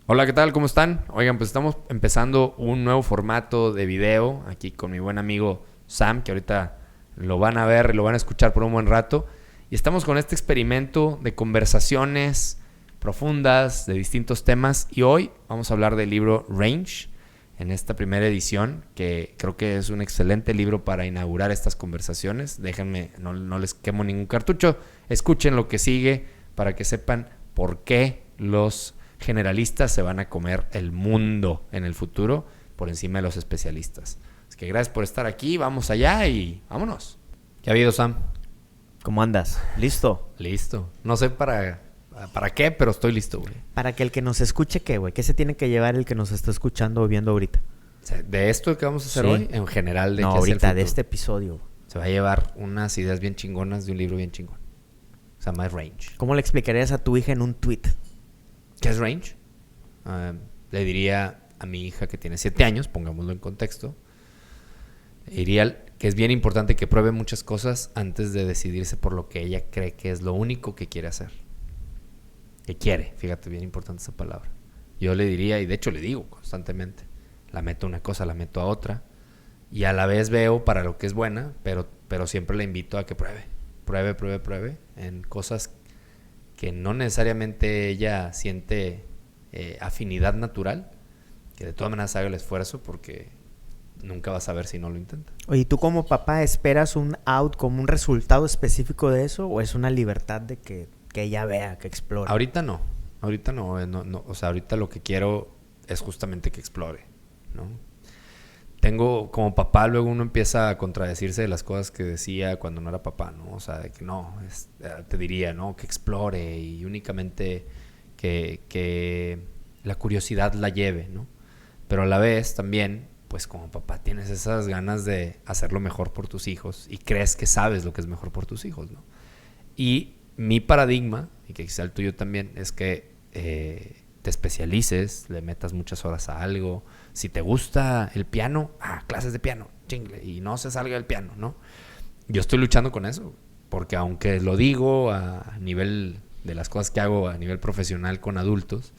Hola, ¿qué tal? ¿Cómo están? Oigan, pues estamos empezando un nuevo formato de video aquí con mi buen amigo Sam, que ahorita lo van a ver y lo van a escuchar por un buen rato. Y estamos con este experimento de conversaciones profundas de distintos temas. Y hoy vamos a hablar del libro Range, en esta primera edición, que creo que es un excelente libro para inaugurar estas conversaciones. Déjenme, no les quemo ningún cartucho. Escuchen lo que sigue para que sepan por qué los generalistas se van a comer el mundo en el futuro por encima de los especialistas. Así que gracias por estar aquí, vamos allá y vámonos. ¿Qué ha habido, Sam? ¿Cómo andas? ¿Listo? Listo. No sé para qué, pero estoy listo, güey. Para que el que nos escuche, ¿qué, güey? ¿Qué se tiene que llevar el que nos está escuchando o viendo ahorita? O sea, de esto que vamos a hacer Sí. hoy, en general, de No, qué es el ahorita, de futuro. este episodio. Se va a llevar unas ideas bien chingonas de un libro bien chingón. Se llama Range. ¿Cómo le explicarías a tu hija en un tweet? ¿Qué es Range? Le diría a mi hija que tiene 7 años, pongámoslo en contexto, diría que es bien importante que pruebe muchas cosas antes de decidirse por lo que ella cree que es lo único que quiere hacer. Que quiere, fíjate, bien importante esa palabra. Yo le diría, y de hecho le digo constantemente, la meto a una cosa, la meto a otra, y a la vez veo para lo que es buena, pero siempre la invito a que pruebe en cosas que no necesariamente ella siente afinidad natural, que de todas maneras haga el esfuerzo porque nunca vas a ver si no lo intenta. Oye, ¿tú como papá esperas un como un resultado específico de eso o es una libertad de que ella vea, que explore? Ahorita no, o sea, ahorita lo que quiero es justamente que explore, ¿no? Tengo, como papá, luego uno empieza a contradecirse de las cosas que decía cuando no era papá, ¿no? O sea, de que no, te diría, ¿no? Que explore y únicamente que la curiosidad la lleve, ¿no? Pero a la vez también, pues como papá tienes esas ganas de hacerlo mejor por tus hijos y crees que sabes lo que es mejor por tus hijos, ¿no? Y mi paradigma, y que quizá el tuyo también, es que te especialices, le metas muchas horas a algo. Si te gusta el piano, clases de piano, chingle, y no se salga del piano, ¿no? Yo estoy luchando con eso, porque aunque lo digo a nivel de las cosas que hago a nivel profesional con adultos,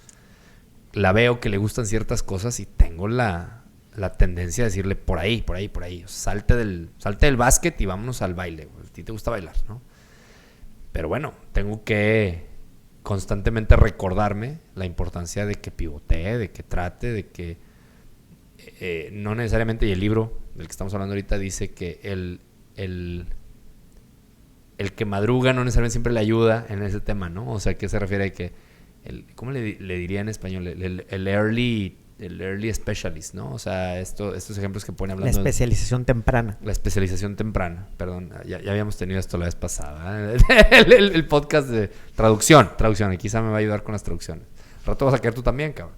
la veo que le gustan ciertas cosas y tengo la tendencia a decirle por ahí. O sea, salte del básquet y vámonos al baile. A ti te gusta bailar, ¿no? Pero bueno, tengo que constantemente recordarme la importancia de que pivotee, de que trate, de que no necesariamente, y el libro del que estamos hablando ahorita dice que el que madruga no necesariamente siempre le ayuda en ese tema, ¿no? O sea, ¿qué se refiere a que ¿cómo le diría en español? El early specialist, ¿no? O sea, estos ejemplos que pone hablando... La especialización temprana. La especialización temprana, perdón. Ya habíamos tenido esto la vez pasada, ¿eh? el podcast de traducción. Y quizá me va a ayudar con las traducciones. Al rato vas a quedar tú también, cabrón.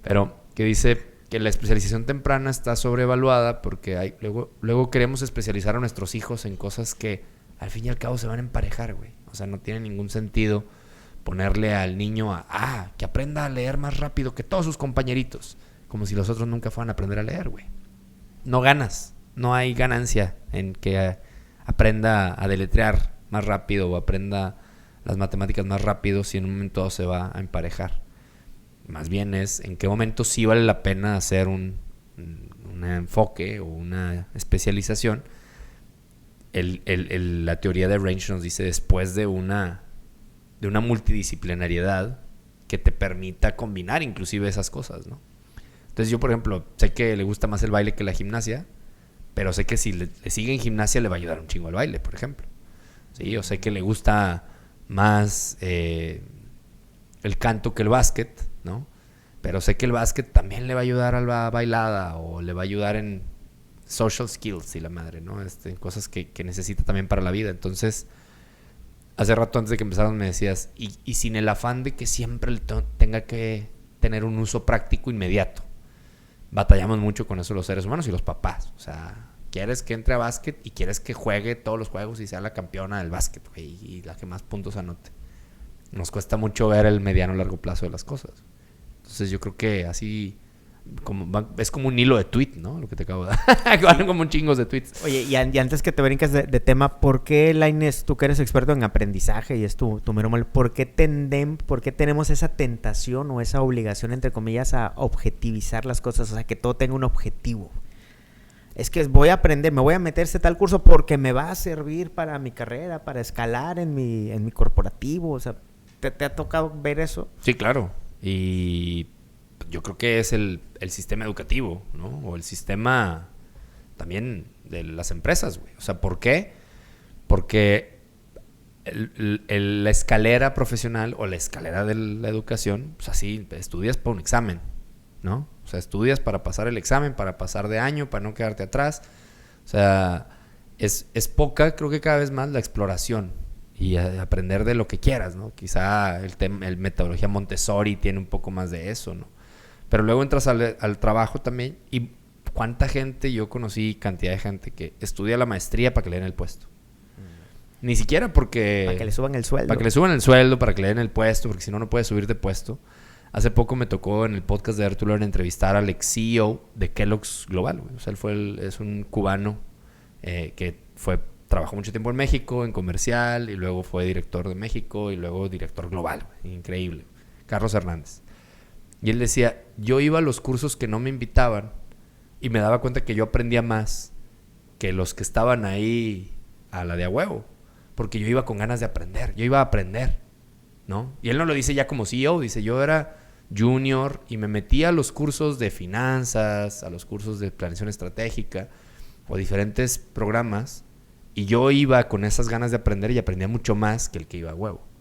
Pero que dice que la especialización temprana está sobrevaluada porque luego queremos especializar a nuestros hijos en cosas que al fin y al cabo se van a emparejar, güey. O sea, no tiene ningún sentido ponerle al niño que aprenda a leer más rápido que todos sus compañeritos, como si los otros nunca fueran a aprender a leer, güey. No ganas, no hay ganancia en que aprenda a deletrear más rápido o aprenda las matemáticas más rápido si en un momento se va a emparejar. Más bien es en qué momento sí vale la pena hacer un enfoque o una especialización. La teoría de Range nos dice después de una multidisciplinariedad que te permita combinar inclusive esas cosas, ¿no? Entonces yo, por ejemplo, sé que le gusta más el baile que la gimnasia, pero sé que si le sigue en gimnasia le va a ayudar un chingo el baile, por ejemplo. Sí, yo sé que le gusta más el canto que el básquet, ¿no? Pero sé que el básquet también le va a ayudar a la bailada o le va a ayudar en social skills y la madre, ¿no? Cosas que necesita también para la vida. Entonces, hace rato antes de que empezáramos me decías, y sin el afán de que siempre tenga que tener un uso práctico inmediato. Batallamos mucho con eso los seres humanos y los papás. O sea, quieres que entre a básquet y quieres que juegue todos los juegos y sea la campeona del básquet, güey, y la que más puntos anote. Nos cuesta mucho ver el mediano largo plazo de las cosas. Entonces yo creo que así Es como un hilo de tweet, ¿no? Lo que te acabo de dar. Van como un chingos de tweets. Oye, y antes que te brincas de tema, ¿por qué, Lainez, tú que eres experto en aprendizaje y es tu mero mole, ¿por qué tenemos esa tentación o esa obligación, entre comillas, a objetivizar las cosas? O sea, que todo tenga un objetivo. Es que voy a aprender, me voy a meter tal curso porque me va a servir para mi carrera, para escalar en mi corporativo. O sea, ¿te ha tocado ver eso? Sí, claro. Y yo creo que es el sistema educativo, ¿no? O el sistema también de las empresas, güey. O sea, ¿por qué? Porque la escalera profesional o la escalera de la educación, pues así, estudias para un examen, ¿no? O sea, estudias para pasar el examen, para pasar de año, para no quedarte atrás. O sea, es poca, creo que cada vez más, la exploración y aprender de lo que quieras, ¿no? Quizá el metodología Montessori tiene un poco más de eso, ¿no? Pero luego entras al trabajo también y cuánta gente, yo conocí cantidad de gente que estudia la maestría para que le den el puesto. Ni siquiera porque... Para que le suban el sueldo. Para que le suban el sueldo, para que le den el puesto, porque si no, no puedes subir de puesto. Hace poco me tocó en el podcast de Arturo entrevistar al ex CEO de Kellogg's Global, güey. O sea, es un cubano que trabajó mucho tiempo en México, en comercial, y luego fue director de México, y luego director global, güey. Increíble. Carlos Hernández. Y él decía, yo iba a los cursos que no me invitaban y me daba cuenta que yo aprendía más que los que estaban ahí a la de a huevo. Porque yo iba con ganas de aprender. Yo iba a aprender, ¿no? Y él no lo dice ya como CEO. Dice, yo era junior y me metía a los cursos de finanzas, a los cursos de planeación estratégica o diferentes programas. Y yo iba con esas ganas de aprender y aprendía mucho más que el que iba a huevo.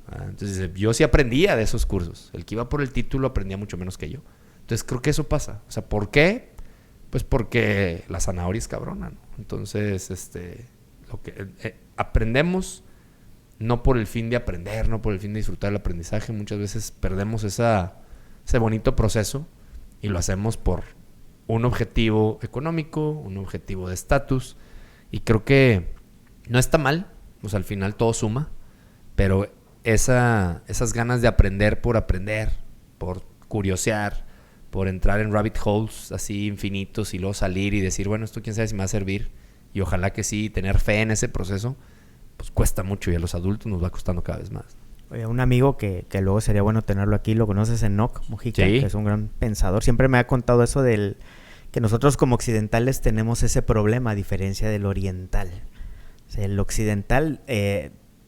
Entonces, yo sí aprendía de esos cursos. El que iba por el título aprendía mucho menos que yo. Entonces, creo que eso pasa. O sea, ¿por qué? Pues porque la zanahoria es cabrona, ¿no? Entonces, aprendemos no por el fin de aprender, no por el fin de disfrutar el aprendizaje. Muchas veces perdemos ese bonito proceso y lo hacemos por un objetivo económico, un objetivo de estatus. Y creo que no está mal. O sea, al final todo suma. Pero esas ganas de aprender, por curiosear, por entrar en rabbit holes así infinitos y luego salir y decir, bueno, esto quién sabe si me va a servir. Y ojalá que sí, tener fe en ese proceso, pues cuesta mucho y a los adultos nos va costando cada vez más. Oye, un amigo que luego sería bueno tenerlo aquí, lo conoces, Enoch Mujica, sí, que es un gran pensador. Siempre me ha contado eso que nosotros como occidentales tenemos ese problema a diferencia del oriental. O sea, el occidental,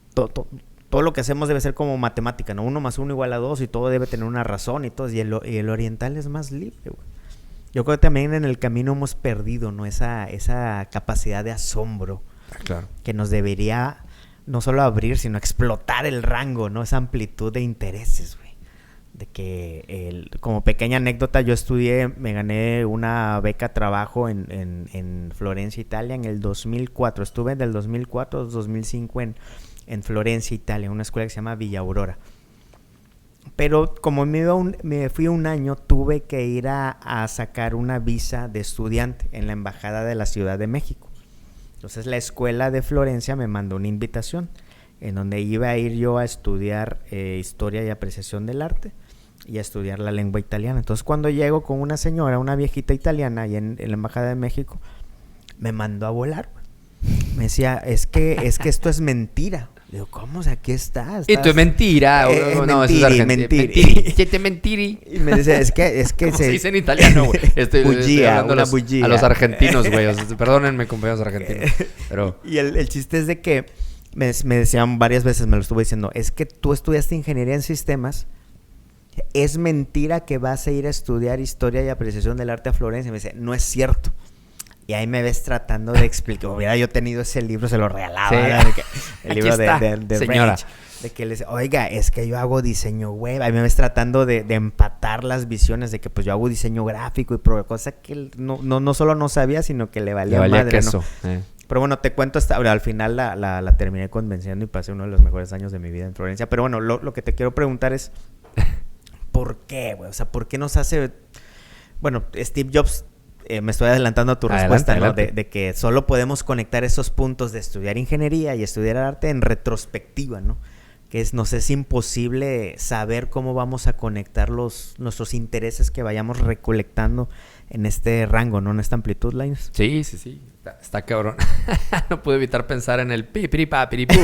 todo lo que hacemos debe ser como matemática, ¿no? 1 más 1 igual a 2 y todo debe tener una razón y todo. Y el oriental es más libre, güey. Yo creo que también en el camino hemos perdido, ¿no? Esa capacidad de asombro. Claro. Que nos debería no solo abrir, sino explotar el rango, ¿no? Esa amplitud de intereses, güey. De que, como pequeña anécdota, yo me gané una beca trabajo en Florencia, Italia, en el 2004. Estuve del 2004 al 2005 en Florencia, Italia, una escuela que se llama Villa Aurora. Pero como me fui un año, tuve que ir a sacar una visa de estudiante en la Embajada de la Ciudad de México. Entonces la escuela de Florencia me mandó una invitación en donde iba a ir yo a estudiar historia y apreciación del arte y a estudiar la lengua italiana. Entonces cuando llego con una señora, una viejita italiana ahí en la Embajada de México, me mandó a volar. Me decía, es que esto es mentira. Le digo, ¿cómo? O sea, aquí estás. Esto es mentira. No, eso es mentiri. Y me dice, es que ¿cómo se dice en italiano, güey? Estoy hablando bugia. A los argentinos, güey. O sea, perdónenme, compañeros argentinos. Pero... Y el chiste es de que me decían varias veces, me lo estuvo diciendo, es que tú estudiaste ingeniería en sistemas. Es mentira que vas a ir a estudiar historia y apreciación del arte a Florencia. Y me dice, no es cierto. Y ahí me ves tratando de explicar. Hubiera yo tenido ese libro, se lo regalaba. Sí. El libro de señora. Range, de que les, oiga, es que yo hago diseño web. Ahí me ves tratando de empatar las visiones de que pues yo hago diseño gráfico y cosa que no solo no sabía, sino que le valía madre, queso, ¿no? Pero bueno, te cuento al final la terminé convenciendo y pasé uno de los mejores años de mi vida en Florencia. Pero bueno, lo que te quiero preguntar es ¿por qué, güey? O sea, ¿por qué nos hace... Bueno, Steve Jobs... me estoy adelantando a tu respuesta, ¿no? De que solo podemos conectar esos puntos de estudiar ingeniería y estudiar arte en retrospectiva, ¿no? nos es imposible saber cómo vamos a conectar nuestros intereses que vayamos recolectando en este rango, ¿no? En esta amplitud, Lines. Sí. Está cabrón. No pude evitar pensar en el piripapiripú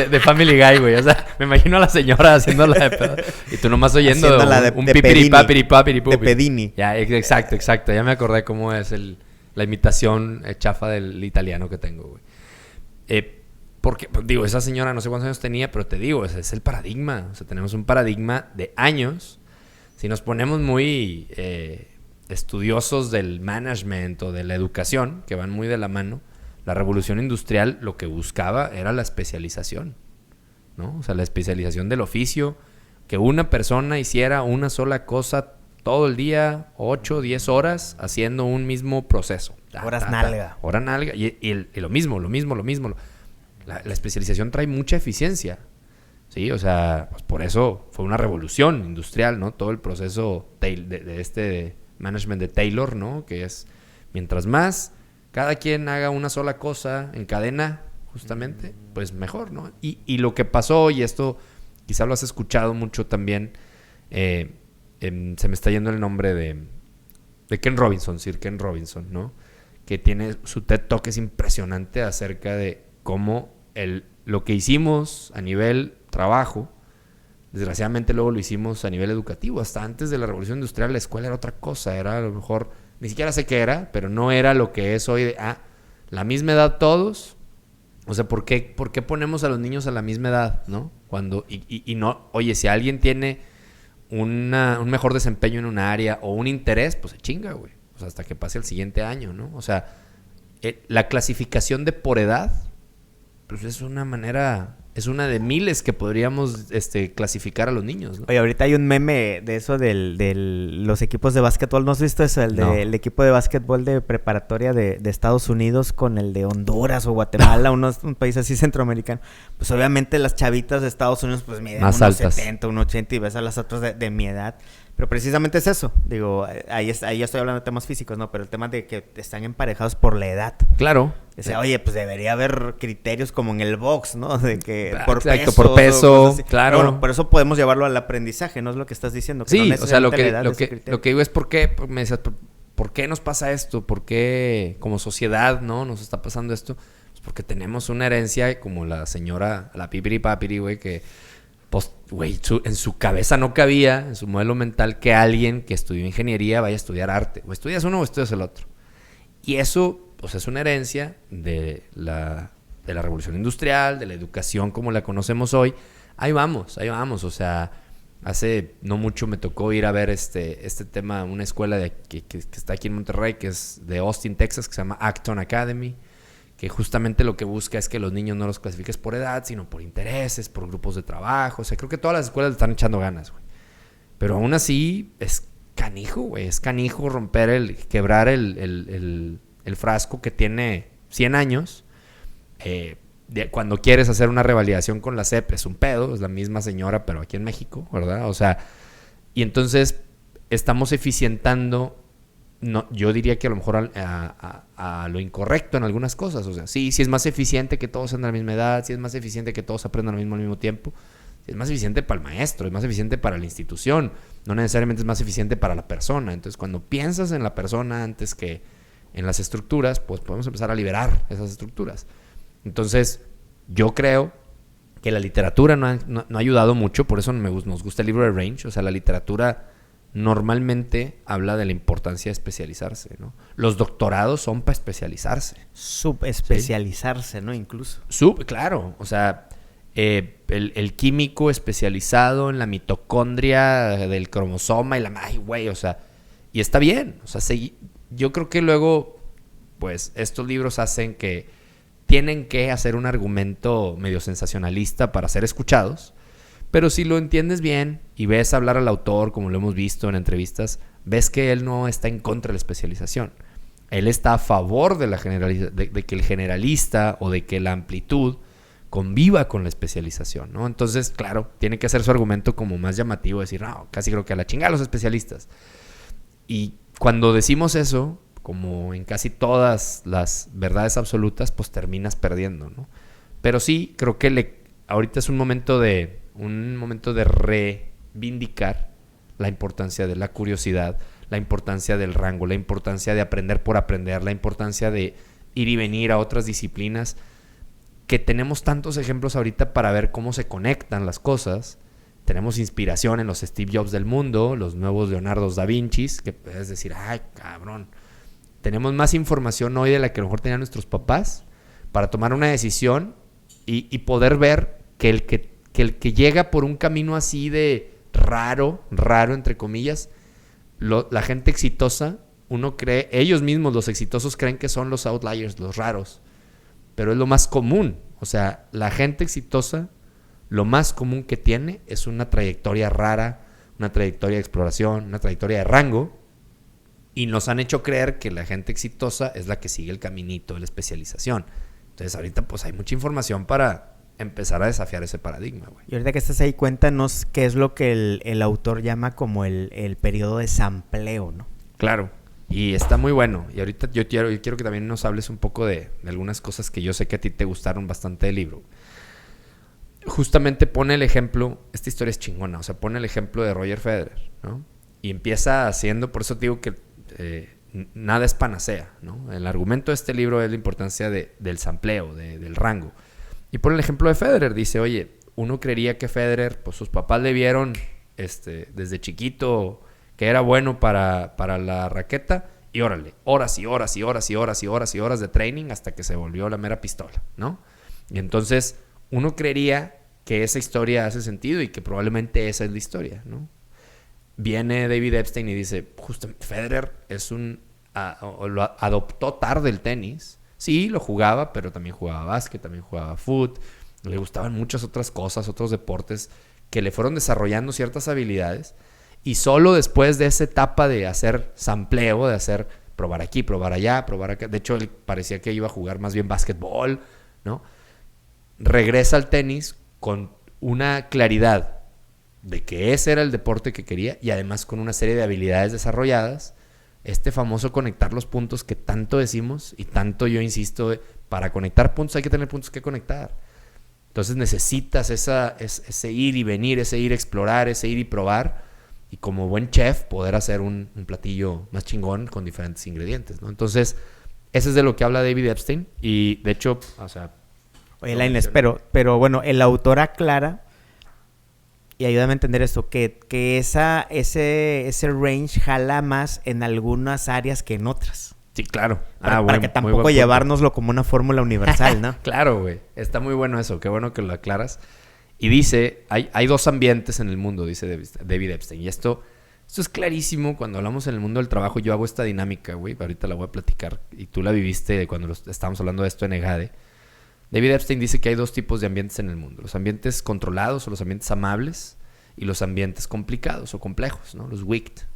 de Family Guy, güey. O sea, me imagino a la señora haciéndola de pedo. Y tú nomás oyendo un pipiripapiripapiripú. De Pedini. Ya, exacto. Ya me acordé cómo es la imitación chafa del italiano que tengo, güey. Porque, digo, esa señora no sé cuántos años tenía, pero te digo, ese es el paradigma. O sea, tenemos un paradigma de años. Si nos ponemos muy estudiosos del management o de la educación, que van muy de la mano, la revolución industrial lo que buscaba era la especialización, ¿no? O sea, la especialización del oficio, que una persona hiciera una sola cosa todo el día, 8, 10 horas, haciendo un mismo proceso. Horas nalga. Hora nalga. Y lo mismo. La especialización trae mucha eficiencia, ¿sí? O sea, pues por eso fue una revolución industrial, ¿no? Todo el proceso de este management de Taylor, ¿no? Que es, mientras más cada quien haga una sola cosa en cadena, justamente, pues mejor, ¿no? Y lo que pasó, y esto quizá lo has escuchado mucho también, se me está yendo el nombre de Ken Robinson, Sir Ken Robinson, ¿no? Que tiene su TED Talk, es impresionante acerca de cómo lo que hicimos a nivel trabajo, desgraciadamente luego lo hicimos a nivel educativo. Hasta antes de la revolución industrial la escuela era otra cosa, era a lo mejor, ni siquiera sé qué era, pero no era lo que es hoy de, la misma edad todos. O sea, ¿por qué ponemos a los niños a la misma edad, no? Cuando, y no, oye, si alguien tiene un mejor desempeño en una área o un interés, pues se chinga, güey. O sea, hasta que pase el siguiente año, ¿no? O sea, la clasificación de por edad, pues es una de miles que podríamos clasificar a los niños, ¿no? Oye, ahorita hay un meme de eso de los equipos de básquetbol. ¿No has visto eso? El equipo de básquetbol de preparatoria de Estados Unidos con el de Honduras o Guatemala, un país así centroamericano. Pues obviamente las chavitas de Estados Unidos pues miden más unos altas. 70, 1,80 y ves a las otras de mi edad. Pero precisamente es eso. Digo, ahí ya estoy hablando de temas físicos, ¿no? Pero el tema de que están emparejados por la edad. Claro. O sea, oye, pues debería haber criterios como en el box, ¿no? De que exacto, por peso, claro. Bueno, por eso podemos llevarlo al aprendizaje, ¿no? Es lo que estás diciendo. Que sí, no o sea, lo que digo es por qué, me decías, ¿por qué nos pasa esto? ¿Por qué como sociedad, no, nos está pasando esto? Pues porque tenemos una herencia como la señora, la pipiri papiri, güey, que pues, güey, en su cabeza no cabía, en su modelo mental, que alguien que estudió ingeniería vaya a estudiar arte. O estudias uno o estudias el otro. Y eso, pues, es una herencia de la revolución industrial, de la educación como la conocemos hoy. Ahí vamos. O sea, hace no mucho me tocó ir a ver este tema, una escuela que está aquí en Monterrey, que es de Austin, Texas, que se llama Acton Academy, que justamente lo que busca es que los niños no los clasifiques por edad, sino por intereses, por grupos de trabajo. O sea, creo que todas las escuelas le están echando ganas, güey. Pero aún así es canijo, güey. Es canijo quebrar el frasco que tiene 100 años. Cuando quieres hacer una revalidación con la SEP es un pedo. Es la misma señora, pero aquí en México, ¿verdad? O sea, y entonces estamos eficientando. No, yo diría que a lo mejor a lo incorrecto en algunas cosas. O sea, sí es más eficiente que todos sean de la misma edad, sí es más eficiente que todos aprendan lo mismo al mismo tiempo, sí es más eficiente para el maestro, es más eficiente para la institución, no necesariamente es más eficiente para la persona. Entonces, cuando piensas en la persona antes que en las estructuras, pues podemos empezar a liberar esas estructuras. Entonces, yo creo que la literatura no ha ayudado mucho, por eso nos gusta el libro de Range. O sea, la literatura normalmente habla de la importancia de especializarse, ¿no? Los doctorados son para especializarse. Subespecializarse, ¿sí? ¿No? Incluso. Claro. O sea, el químico especializado en la mitocondria del cromosoma y ay, güey, o sea, y está bien. O sea, yo creo que luego, pues, estos libros hacen que tienen que hacer un argumento medio sensacionalista para ser escuchados. Pero si lo entiendes bien y ves hablar al autor, como lo hemos visto en entrevistas, ves que él no está en contra de la especialización. Él está a favor de de que el generalista o de que la amplitud conviva con la especialización, ¿no? Entonces, claro, tiene que hacer su argumento como más llamativo, decir, no, casi creo que a la chingada los especialistas. Y cuando decimos eso, como en casi todas las verdades absolutas, pues terminas perdiendo, ¿no? Pero sí, creo que ahorita es un momento de reivindicar la importancia de la curiosidad, la importancia del rango, la importancia de aprender por aprender, la importancia de ir y venir a otras disciplinas, que tenemos tantos ejemplos ahorita para ver cómo se conectan las cosas. Tenemos inspiración en los Steve Jobs del mundo, los nuevos Leonardo da Vinci, que puedes decir, ay, cabrón. Tenemos más información hoy de la que a lo mejor tenían nuestros papás para tomar una decisión y poder ver que el que llega por un camino así de raro, entre comillas, la gente exitosa, uno cree, ellos mismos, los exitosos, creen que son los outliers, los raros. Pero es lo más común. O sea, la gente exitosa, lo más común que tiene es una trayectoria rara, una trayectoria de exploración, una trayectoria de rango. Y nos han hecho creer que la gente exitosa es la que sigue el caminito de la especialización. Entonces ahorita pues hay mucha información para empezar a desafiar ese paradigma, güey. Y ahorita que estás ahí, cuéntanos qué es lo que el autor llama como el periodo de sampleo, ¿no? Claro. Y está muy bueno. Y ahorita yo quiero que también nos hables un poco de algunas cosas que yo sé que a ti te gustaron bastante del libro. Justamente pone el ejemplo, esta historia es chingona, o sea, pone el ejemplo de Roger Federer, ¿no? Y empieza haciendo, por eso te digo que nada es panacea, ¿no? El argumento de este libro es la importancia del sampleo, del rango. Y pone el ejemplo de Federer, dice, oye, uno creería que Federer, pues sus papás le vieron desde chiquito que era bueno para la raqueta, y órale, horas de training hasta que se volvió la mera pistola, ¿no? Y entonces uno creería que esa historia hace sentido y que probablemente esa es la historia, ¿no? Viene David Epstein y dice, justamente Federer lo adoptó tarde el tenis. Sí, lo jugaba, pero también jugaba básquet, también jugaba fútbol. Le gustaban muchas otras cosas, otros deportes que le fueron desarrollando ciertas habilidades. Y solo después de esa etapa de hacer sampleo, de hacer probar aquí, probar allá, probar acá. De hecho, él parecía que iba a jugar más bien básquetbol, ¿no? Regresa al tenis con una claridad de que ese era el deporte que quería y además con una serie de habilidades desarrolladas. Este famoso conectar los puntos que tanto decimos y tanto yo insisto, para conectar puntos hay que tener puntos que conectar. Entonces necesitas ese ir y venir, ese ir a explorar, ese ir y probar. Y como buen chef, poder hacer un platillo más chingón con diferentes ingredientes, ¿no? Entonces, eso es de lo que habla David Epstein. Y, de hecho, o sea... Oye, Lainez, pero bueno, el autor aclara, y ayúdame a entender esto, que ese range jala más en algunas áreas que en otras. Sí, claro. Para que tampoco llevárnoslo como una fórmula universal, ¿no? Claro, güey. Está muy bueno eso. Qué bueno que lo aclaras. Y dice, hay dos ambientes en el mundo, dice David Epstein. Y esto es clarísimo cuando hablamos en el mundo del trabajo. Yo hago esta dinámica, güey. Ahorita la voy a platicar. Y tú la viviste cuando estábamos hablando de esto en EGADE. David Epstein dice que hay dos tipos de ambientes en el mundo. Los ambientes controlados o los ambientes amables. Y los ambientes complicados o complejos, ¿no? Los weak,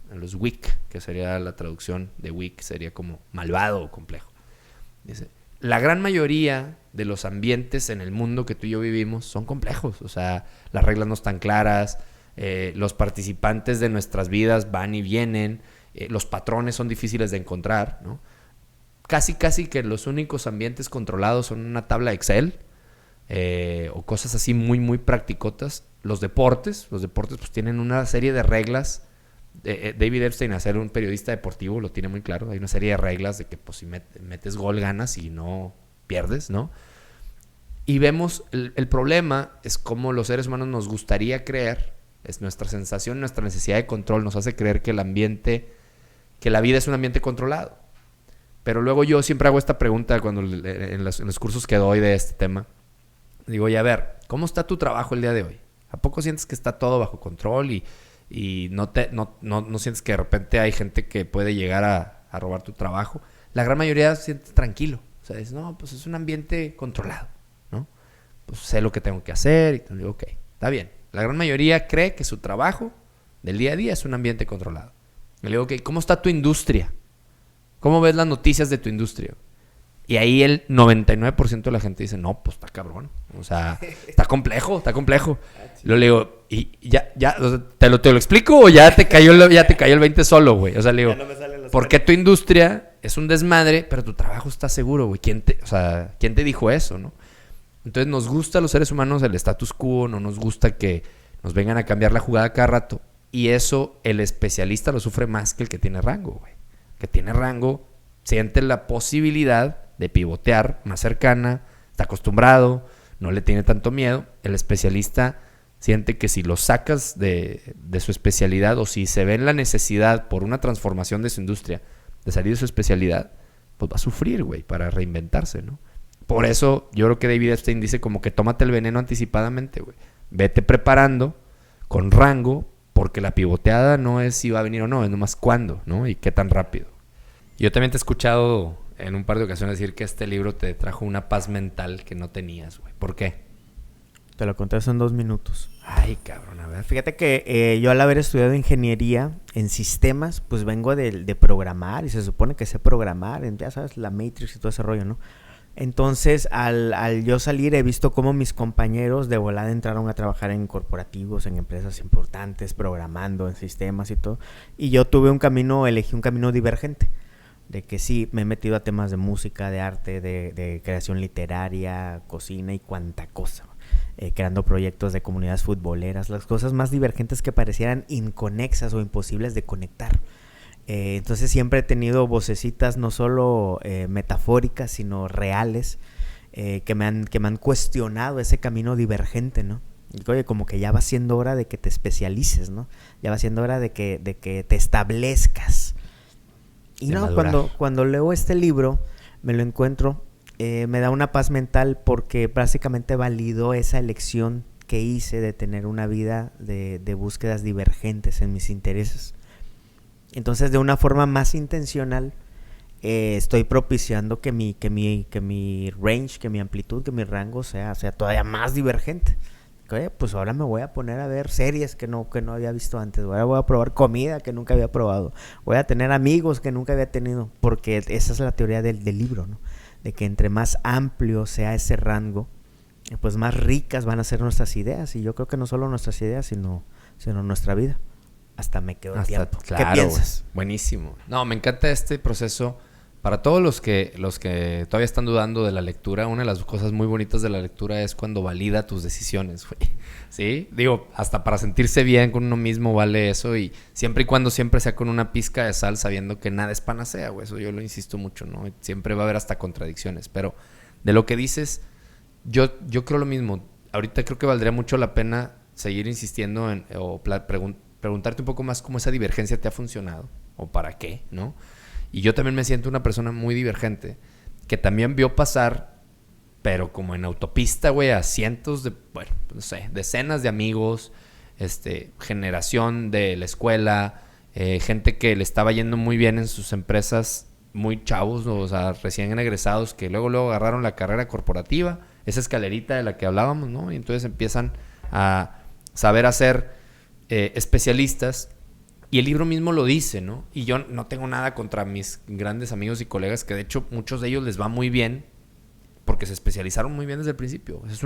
que sería la traducción de weak. Sería como malvado o complejo. Dice... La gran mayoría de los ambientes en el mundo que tú y yo vivimos son complejos. O sea, las reglas no están claras, los participantes de nuestras vidas van y vienen, los patrones son difíciles de encontrar, ¿no? Casi que los únicos ambientes controlados son una tabla Excel o cosas así muy, muy practicotas. Los deportes pues tienen una serie de reglas. David Epstein, a ser un periodista deportivo, lo tiene muy claro. Hay una serie de reglas de que pues, si metes gol ganas y no pierdes, ¿no? Y vemos el problema es cómo los seres humanos nos gustaría creer, es nuestra sensación, nuestra necesidad de control nos hace creer que el ambiente, que la vida es un ambiente controlado. Pero luego yo siempre hago esta pregunta cuando en los cursos que doy de este tema. Digo, a ver, ¿cómo está tu trabajo el día de hoy? ¿A poco sientes que está todo bajo control y no sientes que de repente hay gente que puede llegar a robar tu trabajo? La gran mayoría se siente tranquilo. O sea, dices, no, pues es un ambiente controlado, ¿no? Pues sé lo que tengo que hacer. Y te digo, ok, está bien. La gran mayoría cree que su trabajo del día a día es un ambiente controlado. Y le digo, ok, ¿cómo está tu industria? ¿Cómo ves las noticias de tu industria? Y ahí el 99% de la gente dice, no, pues está cabrón. O sea, está complejo. Luego le digo, ¿y ya, o sea, ¿te lo explico o ya te cayó el 20 solo, güey? O sea, le digo, ¿por qué tu industria es un desmadre, pero tu trabajo está seguro, güey? ¿Quién te dijo eso, no? Entonces nos gusta a los seres humanos el status quo, no nos gusta que nos vengan a cambiar la jugada cada rato. Y eso el especialista lo sufre más que el que tiene rango, güey. El que tiene rango siente la posibilidad de pivotear más cercana, está acostumbrado, no le tiene tanto miedo. El especialista siente que si lo sacas de su especialidad o si se ve en la necesidad por una transformación de su industria de salir de su especialidad, pues va a sufrir, güey, para reinventarse, ¿no? Por eso yo creo que David Epstein dice como que tómate el veneno anticipadamente, güey. Vete preparando con rango, porque la pivoteada no es si va a venir o no, es nomás cuándo, ¿no? Y qué tan rápido. Yo también te he escuchado en un par de ocasiones decir que este libro te trajo una paz mental que no tenías, güey. ¿Por qué? Te lo contesto en 2 minutos. Ay, cabrón, a ver. Fíjate que yo al haber estudiado ingeniería en sistemas, pues vengo de programar y se supone que sé programar, ya sabes, la Matrix y todo ese rollo, ¿no? Entonces, al yo salir he visto cómo mis compañeros de volada entraron a trabajar en corporativos, en empresas importantes, programando en sistemas y todo. Y yo elegí un camino divergente. De que sí, me he metido a temas de música, de arte, de creación literaria, cocina y cuanta cosa. Creando proyectos de comunidades futboleras, las cosas más divergentes que parecieran inconexas o imposibles de conectar. Entonces siempre he tenido vocecitas no solo metafóricas, sino reales, que me han cuestionado ese camino divergente, ¿no? Y, oye, como que ya va siendo hora de que te especialices, ¿no? Ya va siendo hora de que te establezcas. Y no, cuando leo este libro, me lo encuentro, me da una paz mental porque básicamente validó esa elección que hice de tener una vida de búsquedas divergentes en mis intereses. Entonces, de una forma más intencional, estoy propiciando que mi range, que mi amplitud, que mi rango sea todavía más divergente. Oye, pues ahora me voy a poner a ver series que no había visto antes. Ahora voy a probar comida que nunca había probado. Voy a tener amigos que nunca había tenido. Porque esa es la teoría del libro, ¿no? De que entre más amplio sea ese rango, pues más ricas van a ser nuestras ideas. Y yo creo que no solo nuestras ideas, sino nuestra vida. Hasta me quedo el tiempo. Claro, ¿qué piensas? Wey. Buenísimo. No, me encanta este proceso. Para todos los que todavía están dudando de la lectura, una de las cosas muy bonitas de la lectura es cuando valida tus decisiones, güey. ¿Sí? Digo, hasta para sentirse bien con uno mismo vale eso, y siempre y cuando siempre sea con una pizca de sal, sabiendo que nada es panacea, güey. Eso yo lo insisto mucho, ¿no? Siempre va a haber hasta contradicciones, pero de lo que dices, yo creo lo mismo. Ahorita creo que valdría mucho la pena seguir insistiendo preguntarte un poco más cómo esa divergencia te ha funcionado o para qué, ¿no? Y yo también me siento una persona muy divergente que también vio pasar, pero como en autopista, güey, a cientos de, bueno, no sé, decenas de amigos, generación de la escuela, gente que le estaba yendo muy bien en sus empresas, muy chavos, ¿no? O sea, recién egresados que luego agarraron la carrera corporativa, esa escalerita de la que hablábamos, ¿no? Y entonces empiezan a saber hacer especialistas. Y el libro mismo lo dice, ¿no? Y yo no tengo nada contra mis grandes amigos y colegas, que de hecho muchos de ellos les va muy bien porque se especializaron muy bien desde el principio. Es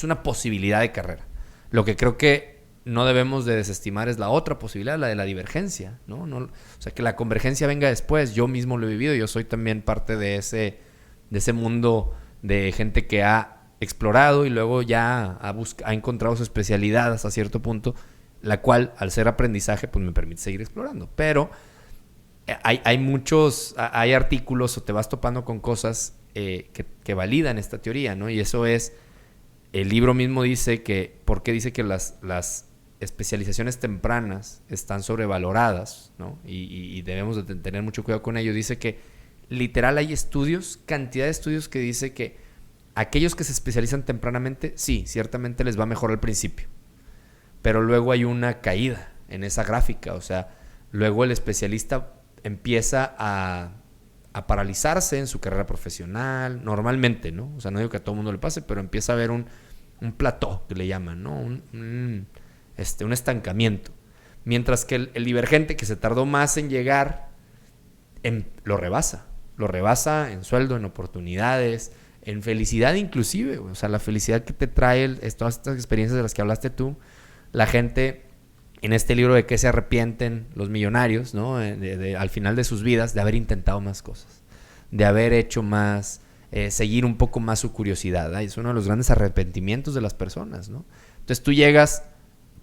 una posibilidad de carrera. Lo que creo que no debemos de desestimar es la otra posibilidad, la de la divergencia, ¿no? O sea, que la convergencia venga después. Yo mismo lo he vivido. Yo soy también parte de ese mundo de gente que ha explorado y luego ya ha encontrado su especialidad hasta cierto punto, la cual, al ser aprendizaje, pues me permite seguir explorando. Pero hay artículos o te vas topando con cosas que validan esta teoría, ¿no? Y eso es, el libro mismo dice que, ¿por qué dice que las especializaciones tempranas están sobrevaloradas, ¿no? Y debemos de tener mucho cuidado con ello. Dice que, literal, hay cantidad de estudios que dice que aquellos que se especializan tempranamente, sí, ciertamente les va mejor al principio. Pero luego hay una caída en esa gráfica. O sea, luego el especialista empieza a paralizarse en su carrera profesional, normalmente, ¿no? O sea, no digo que a todo el mundo le pase, pero empieza a haber un plató, que le llaman, ¿no? Un estancamiento. Mientras que el divergente, que se tardó más en llegar, lo rebasa. Lo rebasa en sueldo, en oportunidades, en felicidad inclusive. O sea, la felicidad que te trae todas estas experiencias de las que hablaste tú. La gente, en este libro, de qué se arrepienten los millonarios, ¿no? Al final de sus vidas, de haber intentado más cosas, de haber hecho más seguir un poco más su curiosidad. Es uno de los grandes arrepentimientos de las personas, ¿no? Entonces tú llegas,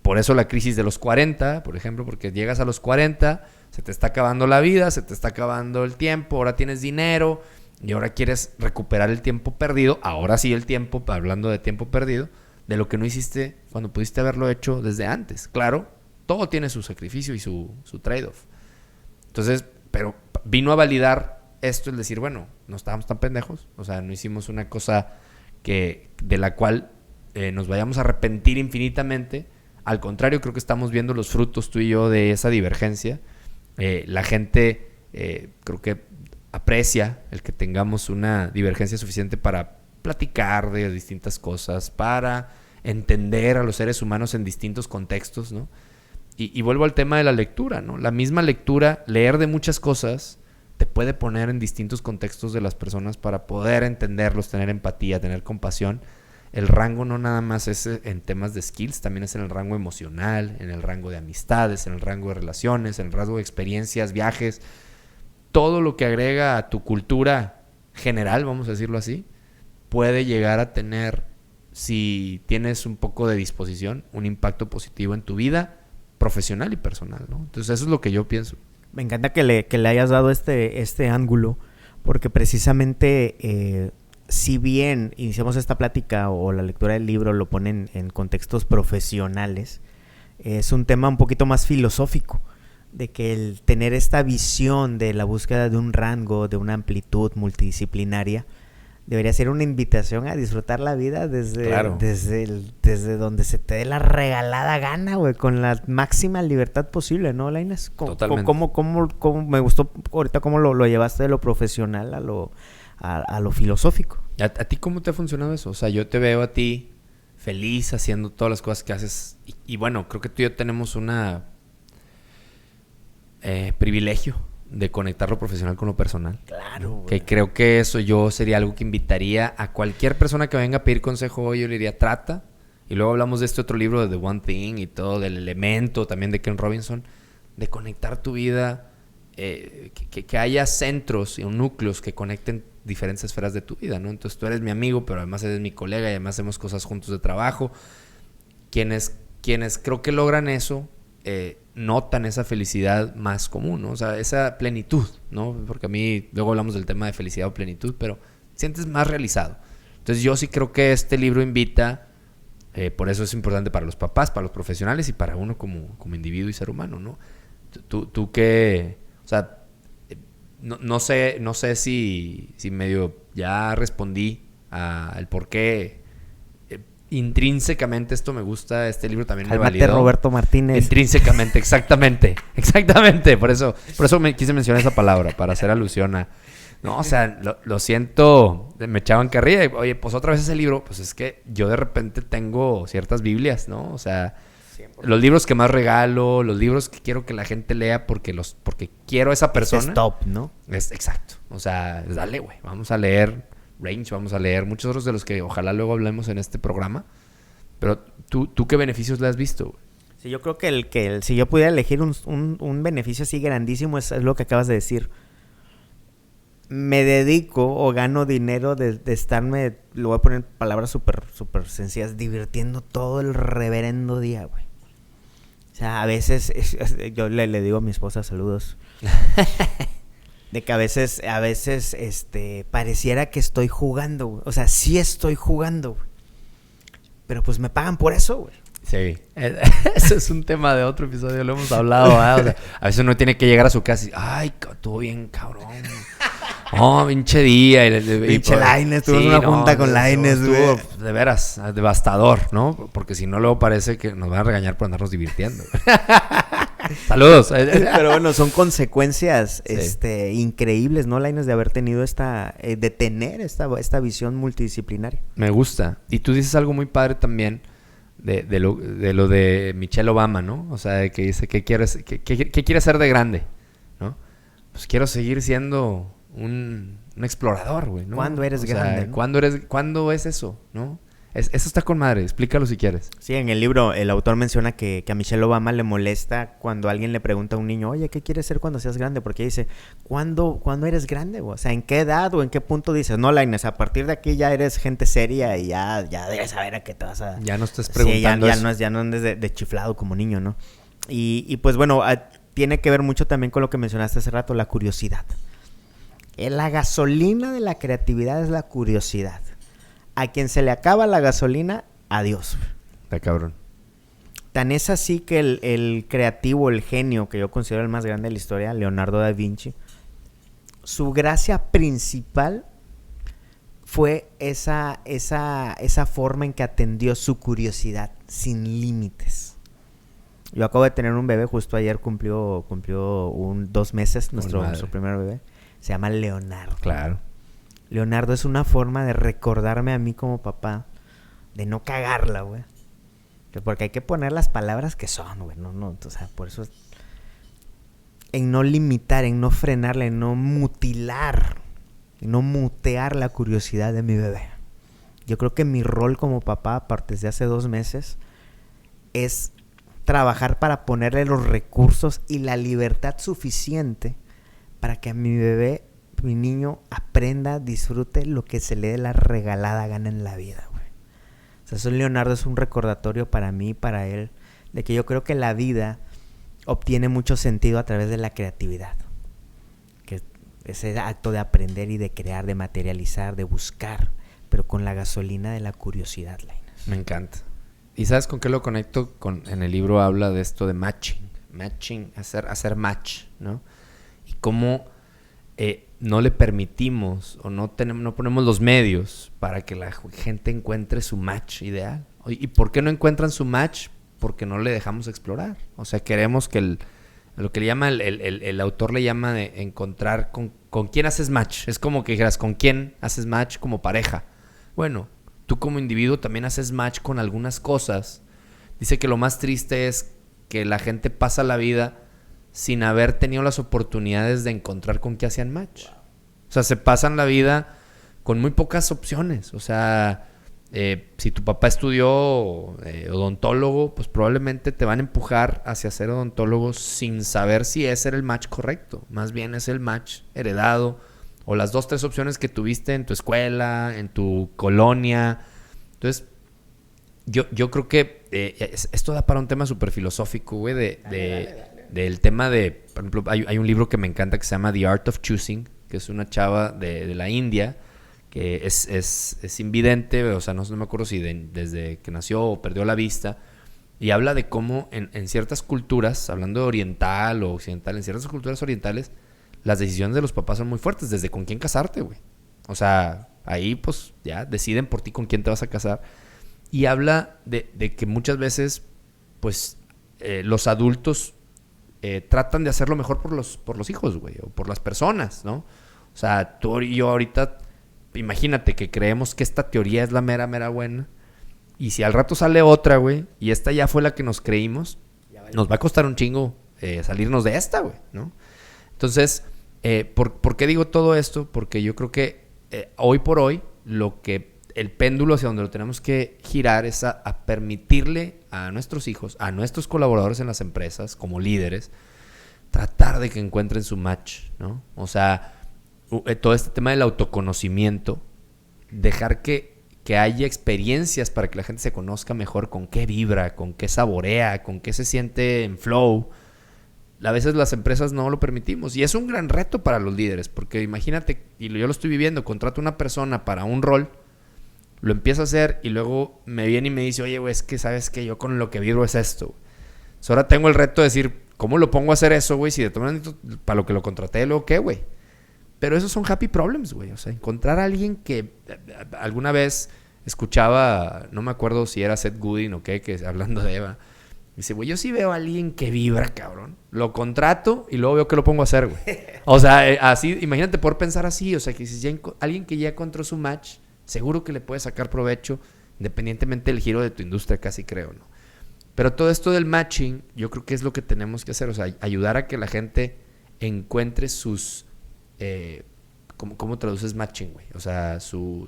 por eso la crisis de los 40, por ejemplo, porque llegas a los 40, se te está acabando la vida, se te está acabando el tiempo, ahora tienes dinero y ahora quieres recuperar el tiempo perdido, ahora sí el tiempo, hablando de tiempo perdido, de lo que no hiciste cuando pudiste haberlo hecho desde antes. Claro, todo tiene su sacrificio y su trade-off. Entonces, pero vino a validar esto, el decir, bueno, no estábamos tan pendejos, o sea, no hicimos una cosa de la cual nos vayamos a arrepentir infinitamente. Al contrario, creo que estamos viendo los frutos tú y yo de esa divergencia. La gente creo que aprecia el que tengamos una divergencia suficiente para platicar de distintas cosas, para entender a los seres humanos en distintos contextos, ¿no? Y vuelvo al tema de la lectura, ¿no? La misma lectura, leer de muchas cosas, te puede poner en distintos contextos de las personas para poder entenderlos, tener empatía, tener compasión. El rango no nada más es en temas de skills, también es en el rango emocional, en el rango de amistades, en el rango de relaciones, en el rango de experiencias, viajes. Todo lo que agrega a tu cultura general, vamos a decirlo así, puede llegar a tener, si tienes un poco de disposición, un impacto positivo en tu vida profesional y personal, ¿no? Entonces eso es lo que yo pienso. Me encanta que le hayas dado este ángulo, porque precisamente si bien iniciamos esta plática o la lectura del libro lo ponen en contextos profesionales, es un tema un poquito más filosófico, de que el tener esta visión de la búsqueda de un rango, de una amplitud multidisciplinaria, debería ser una invitación a disfrutar la vida desde donde se te dé la regalada gana, güey, con la máxima libertad posible, ¿no, Lainez? Totalmente. ¿Cómo me gustó ahorita cómo lo llevaste de lo profesional a lo filosófico? ¿A ti cómo te ha funcionado eso? O sea, yo te veo a ti feliz haciendo todas las cosas que haces. Y bueno, creo que tú y yo tenemos una privilegio de conectar lo profesional con lo personal. Claro, güey. Que creo que eso yo sería algo que invitaría a cualquier persona que venga a pedir consejo hoy. Yo le diría, trata. Y luego hablamos de este otro libro de The One Thing y todo, del elemento también de Ken Robinson, de conectar tu vida, que haya centros y núcleos que conecten diferentes esferas de tu vida, ¿no? Entonces tú eres mi amigo, pero además eres mi colega y además hacemos cosas juntos de trabajo. Quienes creo que logran eso, notan esa felicidad más común, ¿no? O sea, esa plenitud, ¿no? Porque a mí, luego hablamos del tema de felicidad o plenitud, pero sientes más realizado. Entonces yo sí creo que este libro invita, por eso es importante para los papás, para los profesionales y para uno como individuo y ser humano, ¿no? Tú que, o sea, no sé si medio ya respondí al por qué intrínsecamente esto me gusta, este libro también me validó. Roberto Martínez. Intrínsecamente, exactamente. Por eso me quise mencionar esa palabra, para hacer alusión a... No, o sea, lo siento, me echaban carrilla. Oye, pues otra vez ese libro, pues es que yo de repente tengo ciertas Biblias, ¿no? O sea, 100%. Los libros que más regalo, los libros que quiero que la gente lea porque quiero a esa persona. Es top, ¿no? Exacto. O sea, dale, güey, vamos a leer Range, vamos a leer muchos otros de los que ojalá luego hablemos en este programa. Pero ¿tú qué beneficios le has visto, güey? Sí, yo creo que si yo pudiera elegir un beneficio así grandísimo es lo que acabas de decir. Me dedico o gano dinero de estarme, lo voy a poner en palabras súper sencillas, divirtiendo todo el reverendo día, güey. O sea, a veces, yo le digo a mi esposa, saludos, de que a veces, pareciera que estoy jugando, güey. O sea, sí estoy jugando, güey. Pero pues me pagan por eso, güey. Sí, ese es un tema de otro episodio, lo hemos hablado, ¿eh? O sea, a veces uno tiene que llegar a su casa y, ay, estuvo bien cabrón. Oh, pinche día. Pinche Lainez, tuvimos una junta con Lainez, güey. De veras, devastador, ¿no? Porque si no, luego parece que nos van a regañar por andarnos divirtiendo. Saludos. Pero bueno, son consecuencias Sí. Increíbles, ¿no, Lainez? De haber tenido de tener esta visión multidisciplinaria. Me gusta. Y tú dices algo muy padre también de lo de Michelle Obama, ¿no? O sea, de que dice, ¿qué quieres ser de grande? ¿No? Pues quiero seguir siendo un explorador, güey, ¿no? ¿Cuándo eres o sea, grande? ¿no? ¿cuándo es eso? ¿No? Eso está con madre, explícalo si quieres. Sí, en el libro el autor menciona que a Michelle Obama le molesta cuando alguien le pregunta a un niño, oye, ¿qué quieres ser cuando seas grande? Porque dice, ¿cuándo eres grande? O sea, ¿en qué edad o en qué punto dices? No, Lainez, a partir de aquí ya eres gente seria y ya debes saber a qué te vas a... Ya no estás preguntando sí, eso. ya no andes de chiflado como niño, ¿no? Y pues bueno, tiene que ver mucho también con lo que mencionaste hace rato, la curiosidad. La gasolina de la creatividad es la curiosidad. A quien se le acaba la gasolina, adiós. Está cabrón. Tan es así que el creativo, el genio, que yo considero el más grande de la historia, Leonardo da Vinci, su gracia principal fue esa forma en que atendió su curiosidad sin límites. Yo acabo de tener un bebé, justo ayer cumplió 2 meses, nuestro primer bebé. Se llama Leonardo. Claro. Leonardo es una forma de recordarme a mí como papá de no cagarla, güey. Porque hay que poner las palabras que son, güey. No, o sea, por eso en no limitar, en no frenarla, en no mutilar, en no mutear la curiosidad de mi bebé. Yo creo que mi rol como papá, aparte de hace 2 meses, es trabajar para ponerle los recursos y la libertad suficiente para que a mi bebé, mi niño, aprenda, disfrute lo que se le dé la regalada gana en la vida, güey. O sea, eso Leonardo es un recordatorio para mí y para él de que yo creo que la vida obtiene mucho sentido a través de la creatividad. Que ese acto de aprender y de crear, de materializar, de buscar, pero con la gasolina de la curiosidad, Lainez. Me encanta. ¿Y sabes con qué lo conecto? En el libro habla de esto de matching, hacer match, ¿no? Y cómo no le permitimos o no ponemos los medios para que la gente encuentre su match ideal. ¿Y por qué no encuentran su match? Porque no le dejamos explorar. O sea, queremos que lo que le llama el autor le llama de encontrar con quién haces match. Es como que dijeras, ¿con quién haces match como pareja? Bueno, tú como individuo también haces match con algunas cosas. Dice que lo más triste es que la gente pasa la vida sin haber tenido las oportunidades de encontrar con qué hacían match. O sea, se pasan la vida con muy pocas opciones. O sea, si tu papá estudió odontólogo, pues probablemente te van a empujar hacia ser odontólogo sin saber si ese era el match correcto. Más bien es el match heredado o las 2, 3 opciones que tuviste en tu escuela, en tu colonia. Entonces, yo creo que esto da para un tema súper filosófico, güey, del tema de, por ejemplo, hay un libro que me encanta que se llama The Art of Choosing, que es una chava de la India, que es invidente, o sea, no me acuerdo si desde que nació o perdió la vista, y habla de cómo en ciertas culturas, hablando de oriental o occidental, en ciertas culturas orientales, las decisiones de los papás son muy fuertes, desde con quién casarte, güey. O sea, ahí pues ya deciden por ti con quién te vas a casar. Y habla de que muchas veces, pues, los adultos tratan de hacer lo mejor por los hijos, güey, o por las personas, ¿no? O sea, tú y yo ahorita, imagínate que creemos que esta teoría es la mera buena, y si al rato sale otra, güey, y esta ya fue la que nos creímos, nos va a costar un chingo salirnos de esta, güey, ¿no? Entonces, ¿por qué digo todo esto? Porque yo creo que hoy por hoy, el péndulo hacia donde lo tenemos que girar es a permitirle a nuestros hijos, a nuestros colaboradores en las empresas, como líderes, tratar de que encuentren su match, ¿no? O sea, todo este tema del autoconocimiento, dejar que haya experiencias para que la gente se conozca mejor, con qué vibra, con qué saborea, con qué se siente en flow. A veces las empresas no lo permitimos y es un gran reto para los líderes, porque imagínate, y yo lo estoy viviendo, contrato a una persona para un rol, lo empiezo a hacer y luego me viene y me dice, oye, güey, es que sabes que yo con lo que vibro es esto. So, ahora tengo el reto de decir, ¿cómo lo pongo a hacer eso, güey? Si de todas maneras para lo que lo contraté, luego qué, güey. Pero esos son happy problems, güey. O sea, encontrar a alguien que alguna vez escuchaba, no me acuerdo si era Seth Godin o qué, que hablando de Eva. Dice, güey, yo sí veo a alguien que vibra, cabrón. Lo contrato y luego veo que lo pongo a hacer, güey. O sea, así, imagínate poder pensar así. O sea, que si ya alguien que ya encontró su match, seguro que le puedes sacar provecho, independientemente del giro de tu industria, casi creo, ¿no? Pero todo esto del matching, yo creo que es lo que tenemos que hacer. O sea, ayudar a que la gente encuentre sus ¿cómo traduces matching, güey? O sea, su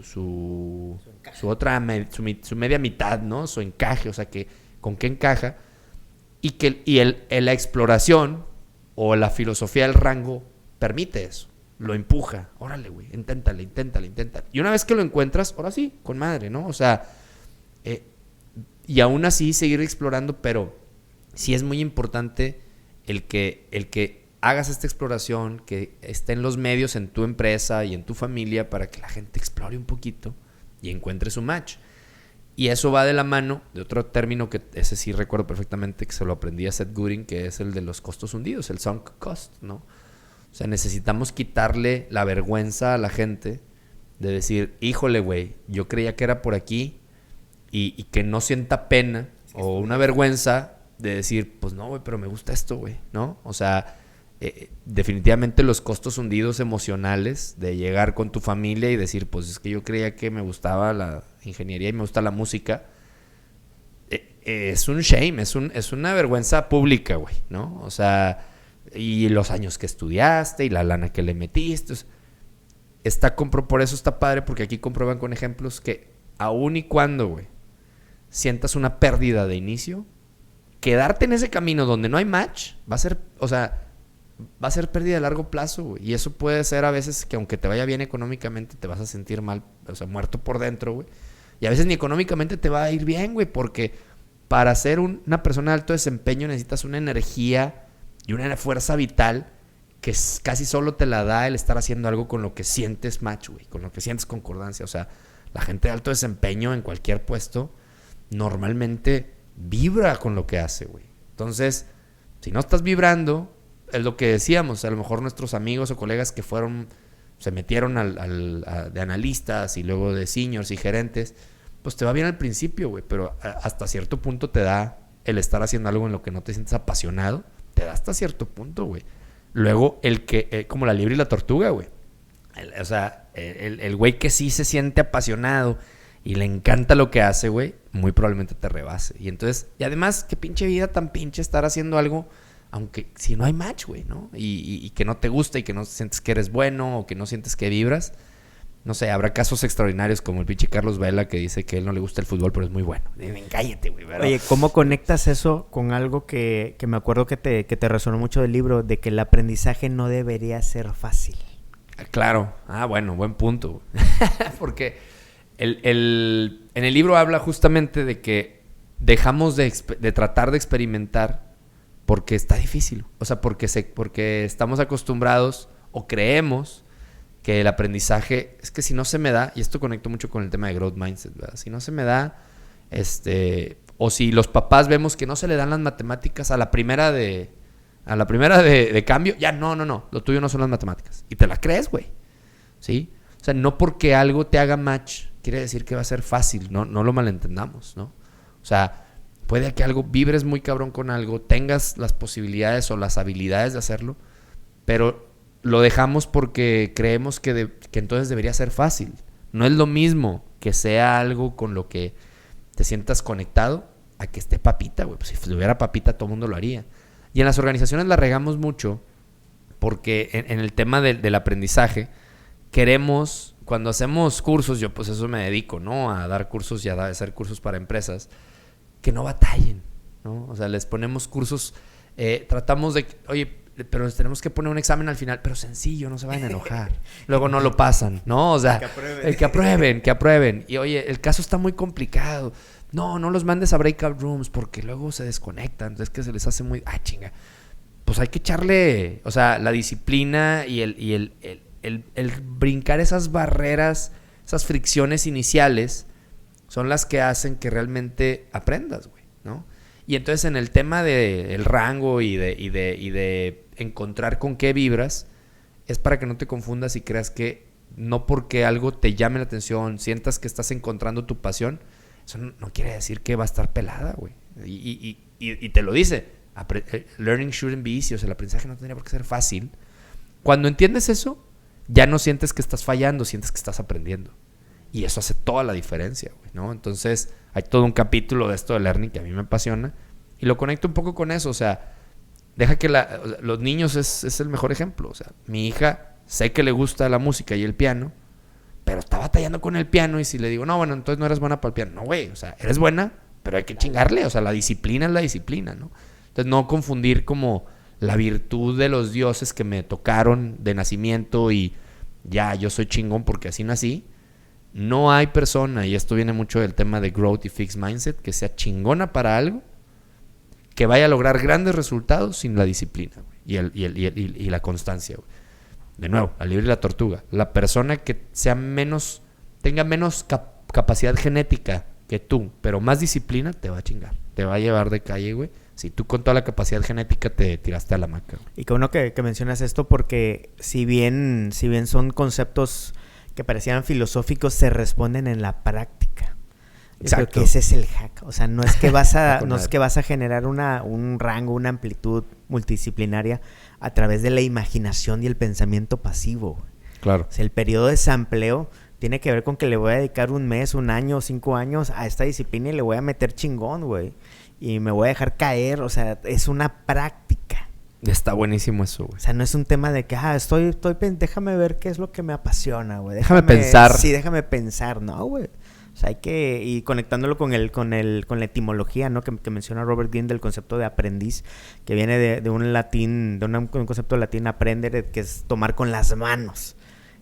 otra, su media mitad, ¿no? Su encaje, o sea, que con qué encaja. La exploración o la filosofía del rango permite eso. Lo empuja. Órale, güey, inténtale. Y una vez que lo encuentras, ahora sí, con madre, ¿no? O sea, y aún así seguir explorando, pero sí es muy importante el que hagas esta exploración, que esté en los medios, en tu empresa y en tu familia, para que la gente explore un poquito y encuentre su match. Y eso va de la mano de otro término que ese sí recuerdo perfectamente, que se lo aprendí a Seth Godin, que es el de los costos hundidos, el sunk cost, ¿no? O sea, necesitamos quitarle la vergüenza a la gente de decir, híjole, güey, yo creía que era por aquí, y que no sienta pena o una vergüenza de decir, pues no, güey, pero me gusta esto, güey, ¿no? O sea, definitivamente los costos hundidos emocionales de llegar con tu familia y decir, pues es que yo creía que me gustaba la ingeniería y me gusta la música, es un shame, es una vergüenza pública, güey, ¿no? O sea, y los años que estudiaste y la lana que le metiste, por eso está padre, porque aquí comprueban con ejemplos que aun y cuando, güey, sientas una pérdida de inicio, quedarte en ese camino donde no hay match va a ser pérdida a largo plazo, güey. Y eso puede ser a veces que aunque te vaya bien económicamente, te vas a sentir mal, o sea, muerto por dentro, güey. Y a veces ni económicamente te va a ir bien, güey, porque para ser una persona de alto desempeño necesitas una energía y una fuerza vital que casi solo te la da el estar haciendo algo con lo que sientes match, güey, con lo que sientes concordancia. O sea, la gente de alto desempeño en cualquier puesto normalmente vibra con lo que hace, güey. Entonces, si no estás vibrando, es lo que decíamos, a lo mejor nuestros amigos o colegas que se metieron de analistas y luego de seniors y gerentes, pues te va bien al principio, güey, pero hasta cierto punto te da el estar haciendo algo en lo que no te sientes apasionado, te da hasta cierto punto, güey. Luego, como la liebre y la tortuga, güey. El güey que sí se siente apasionado y le encanta lo que hace, güey, muy probablemente te rebase. Y entonces, y además, qué pinche vida tan pinche estar haciendo algo, aunque si no hay match, güey, ¿no? Y que no te gusta y que no sientes que eres bueno o que no sientes que vibras. No sé, habrá casos extraordinarios como el pinche Carlos Vela que dice que a él no le gusta el fútbol, pero es muy bueno. Cállate, güey, ¿verdad? Oye, ¿cómo conectas eso con algo que me acuerdo que te resonó mucho del libro, de que el aprendizaje no debería ser fácil? Claro. Bueno, buen punto. Porque en el libro habla justamente de que dejamos de tratar de experimentar porque está difícil. O sea, porque estamos acostumbrados o creemos que el aprendizaje es que si no se me da, y esto conecto mucho con el tema de growth mindset, ¿verdad? Si no se me da, o si los papás vemos que no se le dan las matemáticas a la primera de cambio, ya no, lo tuyo no son las matemáticas. Y te la crees, güey. ¿Sí? O sea, no porque algo te haga match quiere decir que va a ser fácil, no lo malentendamos, ¿no? O sea, puede que algo vibres muy cabrón con algo, tengas las posibilidades o las habilidades de hacerlo, pero lo dejamos porque creemos que entonces debería ser fácil. No es lo mismo que sea algo con lo que te sientas conectado a que esté papita, güey. Pues si estuviera papita, todo el mundo lo haría. Y en las organizaciones la regamos mucho porque en el tema del aprendizaje queremos, cuando hacemos cursos, yo pues eso me dedico, ¿no? A dar cursos y a hacer cursos para empresas, que no batallen, ¿no? O sea, les ponemos cursos, tratamos de, oye, pero les tenemos que poner un examen al final, pero sencillo, no se vayan a enojar. Luego no lo pasan, ¿no? O sea, que aprueben. Y oye, el caso está muy complicado. No los mandes a breakout rooms porque luego se desconectan. Es que se les hace muy... chinga. Pues hay que echarle, o sea, la disciplina y el brincar esas barreras, esas fricciones iniciales, son las que hacen que realmente aprendas, güey, ¿no? Y entonces en el tema del rango y de encontrar con qué vibras, es para que no te confundas y creas que no porque algo te llame la atención, sientas que estás encontrando tu pasión, eso no quiere decir que va a estar pelada, güey. Y te lo dice, learning shouldn't be easy, o sea, el aprendizaje no tendría por qué ser fácil. Cuando entiendes eso, ya no sientes que estás fallando, sientes que estás aprendiendo. Y eso hace toda la diferencia, güey, ¿no? Entonces, hay todo un capítulo de esto de learning que a mí me apasiona y lo conecto un poco con eso, o sea, deja que los niños es el mejor ejemplo, o sea, mi hija sé que le gusta la música y el piano, pero está batallando con el piano y si le digo, no, bueno, entonces no eres buena para el piano. No, güey, o sea, eres buena, pero hay que chingarle, o sea, la disciplina es la disciplina, ¿no? Entonces no confundir como la virtud de los dioses que me tocaron de nacimiento y ya, yo soy chingón porque así nací. No hay persona, y esto viene mucho del tema de growth y fixed mindset, que sea chingona para algo, que vaya a lograr grandes resultados sin la disciplina, güey, y la constancia, güey. De nuevo, al libre y la tortuga. La persona que sea tenga menos capacidad genética que tú, pero más disciplina, te va a chingar. Te va a llevar de calle, güey. Si tú con toda la capacidad genética te tiraste a la maca, güey. Y qué bueno que mencionas esto porque si bien son conceptos que parecían filosóficos, se responden en la práctica. Yo creo que ese es el hack. O sea, no es que vas a generar un rango, una amplitud multidisciplinaria a través de la imaginación y el pensamiento pasivo. Claro. O sea, el periodo de sampleo tiene que ver con que le voy a dedicar 1 mes, 1 año, 5 años a esta disciplina y le voy a meter chingón, güey. Y me voy a dejar caer. O sea, es una práctica. Está buenísimo eso, güey. O sea, no es un tema de que, déjame ver qué es lo que me apasiona, güey. Déjame pensar. Sí, déjame pensar. No, güey. O sea, y conectándolo con la etimología, ¿no? Que menciona Robert Greene del concepto de aprendiz, que viene de un latín, un concepto latín, aprender, que es tomar con las manos.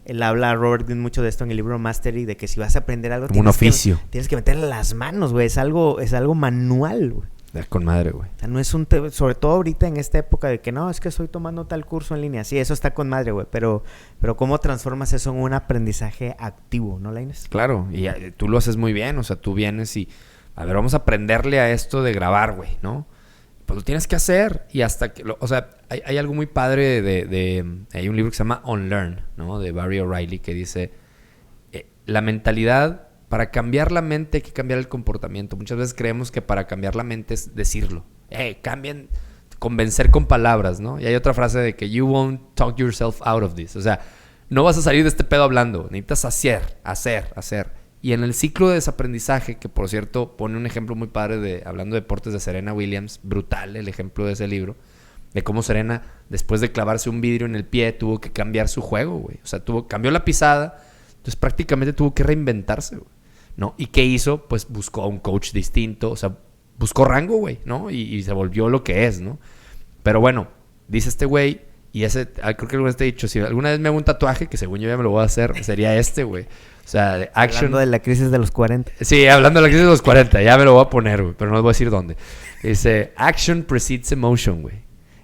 Él habla, Robert Greene, mucho de esto en el libro Mastery, de que si vas a aprender algo, como un oficio. Tienes que meterle las manos, güey. Es algo manual, güey. Con madre, güey. O sea, no es sobre todo ahorita en esta época de que no, es que estoy tomando tal curso en línea. Sí, eso está con madre, güey. Pero ¿cómo transformas eso en un aprendizaje activo, no, Lainez? Claro, y tú lo haces muy bien. O sea, tú vienes y, a ver, vamos a aprenderle a esto de grabar, güey, ¿no? Pues lo tienes que hacer. Y hasta que, o sea, hay algo muy padre hay un libro que se llama Unlearn, ¿no? De Barry O'Reilly, que dice, la mentalidad... Para cambiar la mente hay que cambiar el comportamiento. Muchas veces creemos que para cambiar la mente es decirlo. Cambien, convencer con palabras, ¿no? Y hay otra frase de que you won't talk yourself out of this. O sea, no vas a salir de este pedo hablando. Necesitas hacer. Y en el ciclo de desaprendizaje, que por cierto pone un ejemplo muy padre hablando de deportes de Serena Williams, brutal el ejemplo de ese libro, de cómo Serena, después de clavarse un vidrio en el pie, tuvo que cambiar su juego, güey. O sea, cambió la pisada, entonces prácticamente tuvo que reinventarse, güey, ¿no? ¿Y qué hizo? Pues buscó a un coach distinto, o sea, buscó rango, güey, ¿no? Y se volvió lo que es, ¿no? Pero bueno, dice este güey, y creo que alguna vez te he dicho, si alguna vez me hago un tatuaje, que según yo ya me lo voy a hacer, sería este, güey. O sea, de action. Hablando de la crisis de los 40. Sí, hablando de la crisis de los 40, ya me lo voy a poner, güey, pero no les voy a decir dónde. Dice, action precedes emotion, güey.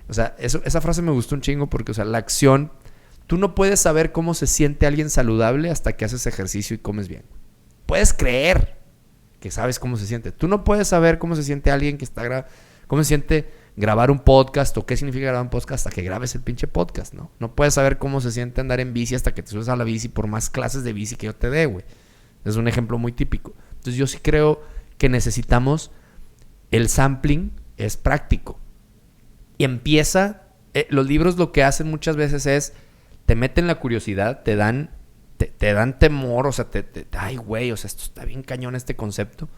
O sea, esa frase me gustó un chingo porque, o sea, la acción, tú no puedes saber cómo se siente alguien saludable hasta que haces ejercicio y comes bien. Puedes creer que sabes cómo se siente. Tú no puedes saber cómo se siente alguien que cómo se siente grabar un podcast o qué significa grabar un podcast hasta que grabes el pinche podcast, ¿no? No puedes saber cómo se siente andar en bici hasta que te subes a la bici por más clases de bici que yo te dé, güey. Es un ejemplo muy típico. Entonces yo sí creo que necesitamos el sampling, es práctico. Y empieza, los libros lo que hacen muchas veces es, te meten la curiosidad, te dan temor, o sea, ay, güey, o sea, esto está bien cañón este concepto,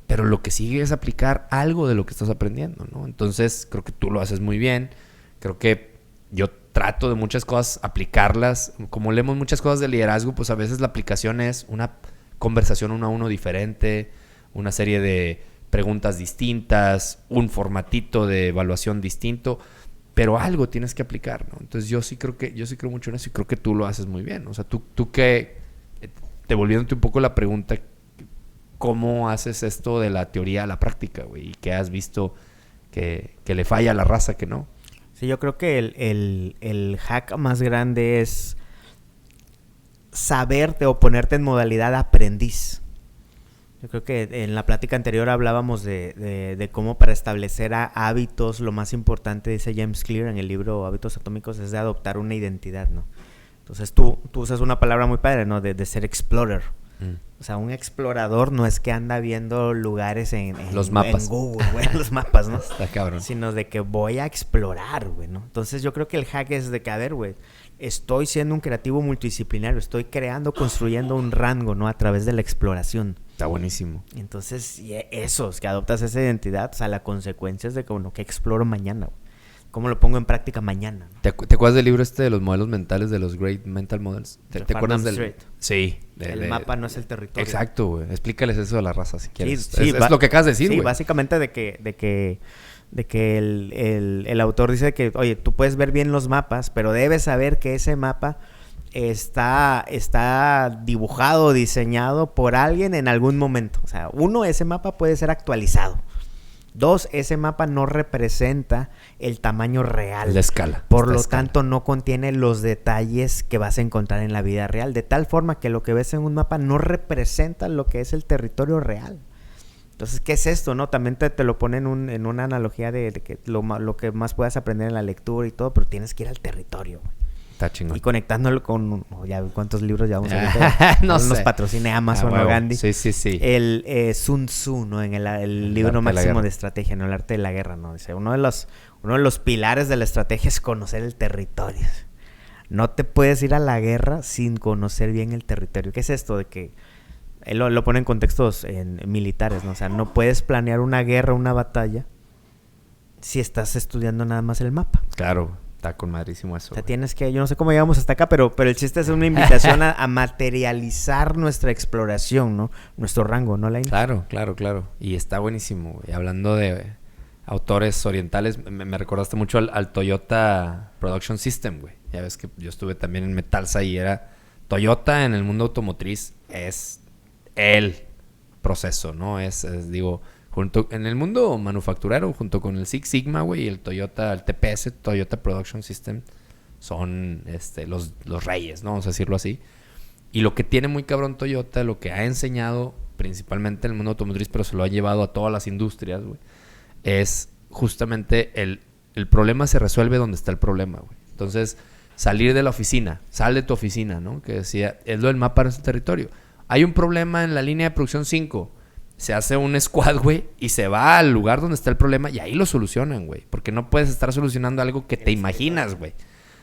pero lo que sigue es aplicar algo de lo que estás aprendiendo, ¿no? Entonces, creo que tú lo haces muy bien, creo que yo trato de muchas cosas aplicarlas, como leemos muchas cosas de liderazgo, pues a veces la aplicación es una conversación 1 a 1 diferente, una serie de preguntas distintas, un formatito de evaluación distinto, pero algo tienes que aplicar, ¿no? Entonces yo sí creo mucho en eso y creo que tú lo haces muy bien. O sea, tú que, devolviéndote un poco la pregunta, ¿cómo haces esto de la teoría a la práctica, güey? ¿Y qué has visto que le falla a la raza que no? Sí, yo creo que el hack más grande es saberte o ponerte en modalidad aprendiz. Yo creo que en la plática anterior hablábamos de cómo para establecer hábitos, lo más importante, dice James Clear en el libro Hábitos Atómicos, es de adoptar una identidad, ¿no? Entonces tú usas una palabra muy padre, ¿no? De ser explorer. O sea, un explorador no es que anda viendo lugares en los mapas. En Google, güey, los mapas, ¿no? Está cabrón. Sino de que voy a explorar, güey, ¿no? Entonces yo creo que el hack es de que, a ver, güey, estoy siendo un creativo multidisciplinario, estoy construyendo un rango, ¿no? A través de la exploración. Está buenísimo. Entonces, es que adoptas esa identidad, o sea, la consecuencia es de que, bueno, ¿qué exploro mañana, güey? ¿Cómo lo pongo en práctica mañana? ¿No? ¿Te acuerdas del libro este de los modelos mentales, de los Great Mental Models? ¿Te acuerdas del...? Street. Sí. El mapa no es el territorio. Exacto, güey. Explícales eso a la raza si quieres. Sí, es lo que acabas de decir, güey. Sí, básicamente de que el autor dice que, oye, tú puedes ver bien los mapas, pero debes saber que ese mapa está dibujado, diseñado por alguien en algún momento. O sea, uno, ese mapa puede ser actualizado. Dos, ese mapa no representa el tamaño real. La escala. Por lo tanto, no contiene los detalles que vas a encontrar en la vida real. De tal forma que lo que ves en un mapa no representa lo que es el territorio real. Entonces, ¿qué es esto, no? También te lo ponen en una analogía de que lo que más puedas aprender en la lectura y todo, pero tienes que ir al territorio, güey. Está chingón. Y conectándolo con... ya, ¿cuántos libros llevamos ahorita? No sé. Nos patrocine Amazon o Gandhi. Sí. El Sun Tzu, ¿no? En el libro máximo de estrategia, ¿no? El arte de la guerra, ¿no? Dice, uno de los pilares de la estrategia es conocer el territorio. No te puedes ir a la guerra sin conocer bien el territorio. ¿Qué es esto? De que... Él lo pone en contextos militares, ¿no? O sea, no puedes planear una guerra, una batalla, si estás estudiando nada más el mapa. Claro, está con madrísimo eso. O sea, tienes que... Yo no sé cómo llegamos hasta acá, pero el chiste es una invitación a materializar nuestra exploración, ¿no? Nuestro rango, ¿no, Lain? Claro. Y está buenísimo, güey. Hablando de autores orientales, me recordaste mucho al Toyota Production System, güey. Ya ves que yo estuve también en Metalsa y era... Toyota en el mundo automotriz es el proceso, ¿no? Digo, junto en el mundo manufacturero, junto con el Six Sigma, güey, y el Toyota, el TPS, Toyota Production System, son los reyes, ¿no? Vamos a decirlo así. Y lo que tiene muy cabrón Toyota, lo que ha enseñado principalmente en el mundo automotriz, pero se lo ha llevado a todas las industrias, güey, es justamente el problema se resuelve donde está el problema, güey. Entonces, salir de la oficina, sal de tu oficina, ¿no? Que decía, es lo del mapa de nuestro territorio. Hay un problema en la línea de producción 5. Se hace un squad, güey, y se va al lugar donde está el problema y ahí lo solucionan, güey. Porque no puedes estar solucionando algo que te imaginas, güey.